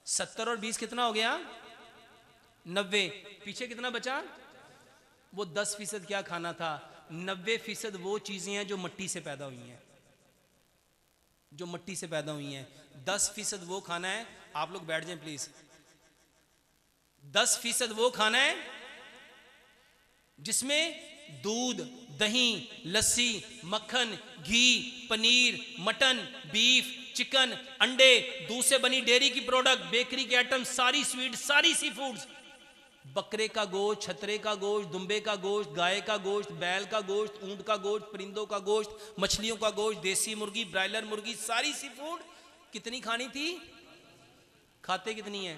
70 और 20 कितना हो गया? 90। पीछे कितना बचा? वो 10% क्या खाना था? 90% वो चीजें हैं जो मिट्टी से पैदा हुई हैं, जो मिट्टी से पैदा हुई हैं। 10% वो खाना है, आप लोग बैठ जाएं प्लीज। 10% वो खाना है जिसमें दूध, दही, लस्सी, मक्खन, घी, पनीर, मटन, बीफ, चिकन, अंडे, दूध से बनी डेयरी की प्रोडक्ट, बेकरी के आइटम, सारी स्वीट, सारी सी फूड्स, बकरे का गोश्त, छतरे का गोश्त, दुम्बे का गोश्त, गाय का गोश्त, बैल का गोश्त, ऊंट का गोश्त, परिंदों का गोश्त, मछलियों का गोश्त, देसी मुर्गी, ब्रायलर मुर्गी, सारी सी फूड कितनी खानी थी? खाते कितनी है?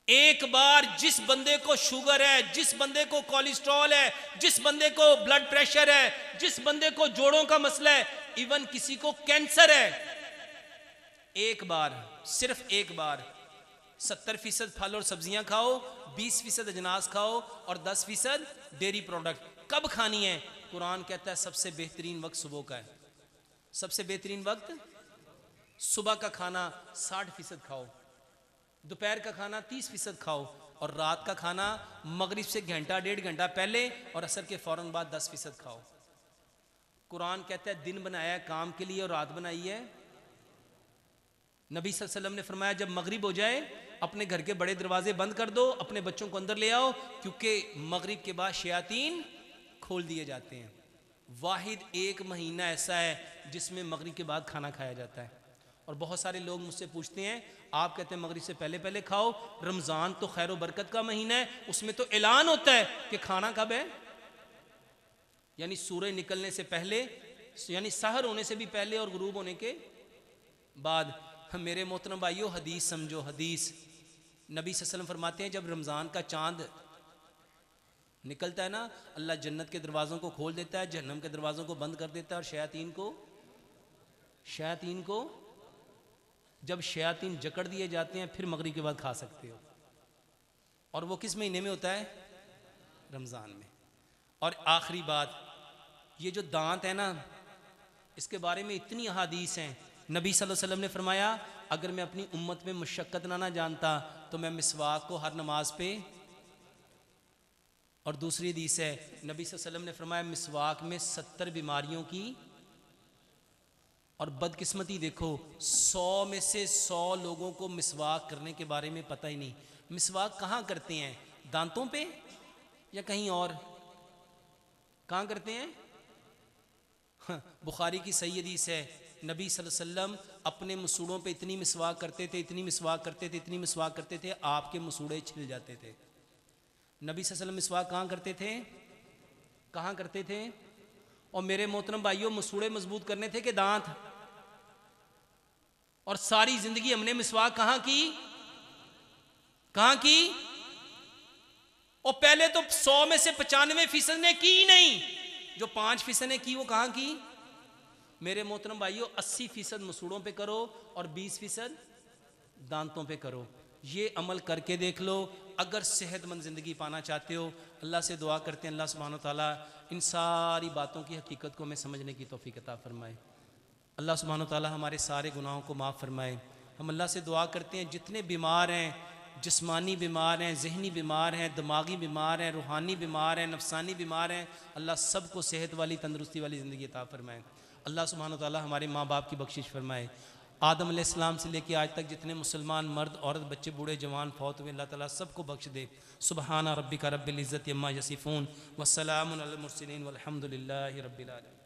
एक बार जिस बंदे को शुगर है, जिस बंदे को कोलेस्ट्रॉल है, जिस बंदे को ब्लड प्रेशर है, जिस बंदे को जोड़ों का मसला है, इवन किसी को कैंसर है, एक बार, सिर्फ एक बार 70% फल और सब्जियां खाओ, 20% अजनास खाओ और 10% डेयरी प्रोडक्ट। कब खानी है? कुरान कहता है सबसे बेहतरीन वक्त सुबह का है। सबसे बेहतरीन वक्त सुबह का खाना 60% खाओ, दोपहर का खाना 30% खाओ और रात का खाना मगरिब से घंटा 1.5 घंटा पहले और असर के फौरन बाद 10% खाओ। कुरान कहता है दिन बनाया है काम के लिए और रात बनाई है। नबी सल्लल्लाहु अलैहि वसल्लम ने फरमाया जब मगरिब हो जाए अपने घर के बड़े दरवाजे बंद कर दो, अपने बच्चों को अंदर ले आओ, क्योंकि मगरिब के बाद शयातीन खोल दिए जाते हैं। वाहिद एक महीना ऐसा है जिसमें मगरिब के बाद खाना खाया जाता है। और बहुत सारे लोग मुझसे पूछते हैं, आप कहते हैं मगरिब से पहले पहले खाओ, रमज़ान तो खैर व बरकत का महीना है, उसमें तो ऐलान होता है कि खाना कब है, यानी सूरज निकलने से पहले, यानी सहर होने से भी पहले और गुरूब होने के बाद। मेरे मोहतरम भाइयों, हदीस समझो, हदीस। नबी सल्लल्लाहु अलैहि वसल्लम फरमाते हैं जब रमज़ान का चांद निकलता है ना, अल्लाह जन्नत के दरवाज़ों को खोल देता है, जहन्नम के दरवाज़ों को बंद कर देता है और शयातीन को जब शयातीन जकड़ दिए जाते हैं फिर मगरिब के बाद खा सकते हो। और वो किस महीने में होता है? रमज़ान में। और आखिरी बात, ये जो दांत है ना, इसके बारे में इतनी अहादीस हैं। नबी सल्लल्लाहु अलैहि वसल्लम ने फरमाया अगर मैं अपनी उम्मत में मुशक्कत ना जानता तो मैं मिसवाक को हर नमाज पे। और दूसरी हदीस है, नबी सल्लल्लाहु अलैहि वसल्लम ने फरमाया मिसवाक में 70 बीमारियों की, और बदकिस्मती देखो 100 में से 100 लोगों को मिसवाक करने के बारे में पता ही नहीं। मिसवाक कहाँ करते हैं? दांतों पे या कहीं और? कहाँ करते हैं? हाँ, बुखारी की सही हदीस है, नबी सल्लल्लाहु अलैहि वसल्लम अपने मसूड़ों पे इतनी मिसवाक करते थे, इतनी मिसवाक करते थे, इतनी मिसवाक करते थे, आपके मसूड़े छिल जाते थे। नबी सल्लल्लाहु अलैहि वसल्लम मिसवाक कहाँ करते थे? कहाँ करते थे? और मेरे मोहतरम भाइयों, मसूड़े मजबूत करने थे कि दांत? और सारी जिंदगी हमने मिसवाक कहाँ की? कहाँ की? और पहले तो 100 में से 95% ने की ही नहीं, जो 5% ने की वो कहाँ की? मेरे मोहतरम भाइयों, 80% मसूड़ों पे करो और 20% दांतों पे करो। ये अमल करके देख लो। अगर सेहतमंद ज़िंदगी पाना चाहते हो, अल्लाह से दुआ करते हैं अल्लाह सुब्हानो तआला इन सारी बातों की हकीकत को हमें समझने की तौफीक अता फरमाए। अल्लाह सुब्हानो तआला हमारे सारे गुनाहों को माफ़ फरमाए। हम अल्लाह से दुआ करते हैं जितने बीमार हैं, जिस्मानी बीमार हैं, जहनी बीमार हैं, दिमागी बीमार हैं, रूहानी बीमार हैं, नफसानी बीमार हैं, अल्लाह सबको सेहत वाली, तंदुरुस्ती वाली ज़िंदगी अता फरमाए। अल्लाह सुब्हानो तआला हमारे माँ बाप की बख्शिश फरमाए। आदम अलैहिस्सलाम से लेकर आज तक जितने मुसलमान मर्द, औरत, बच्चे, बूढ़े, जवान फौत हुए, अल्लाह ताला सबको बख्श दे। सुबहाना रब्बिका रब्बिल इज़्ज़ति अम्मा यसिफून वस्सलामुन अलल मुरसलीन वल्हम्दुलिल्लाहि रब्बिल आलमीन।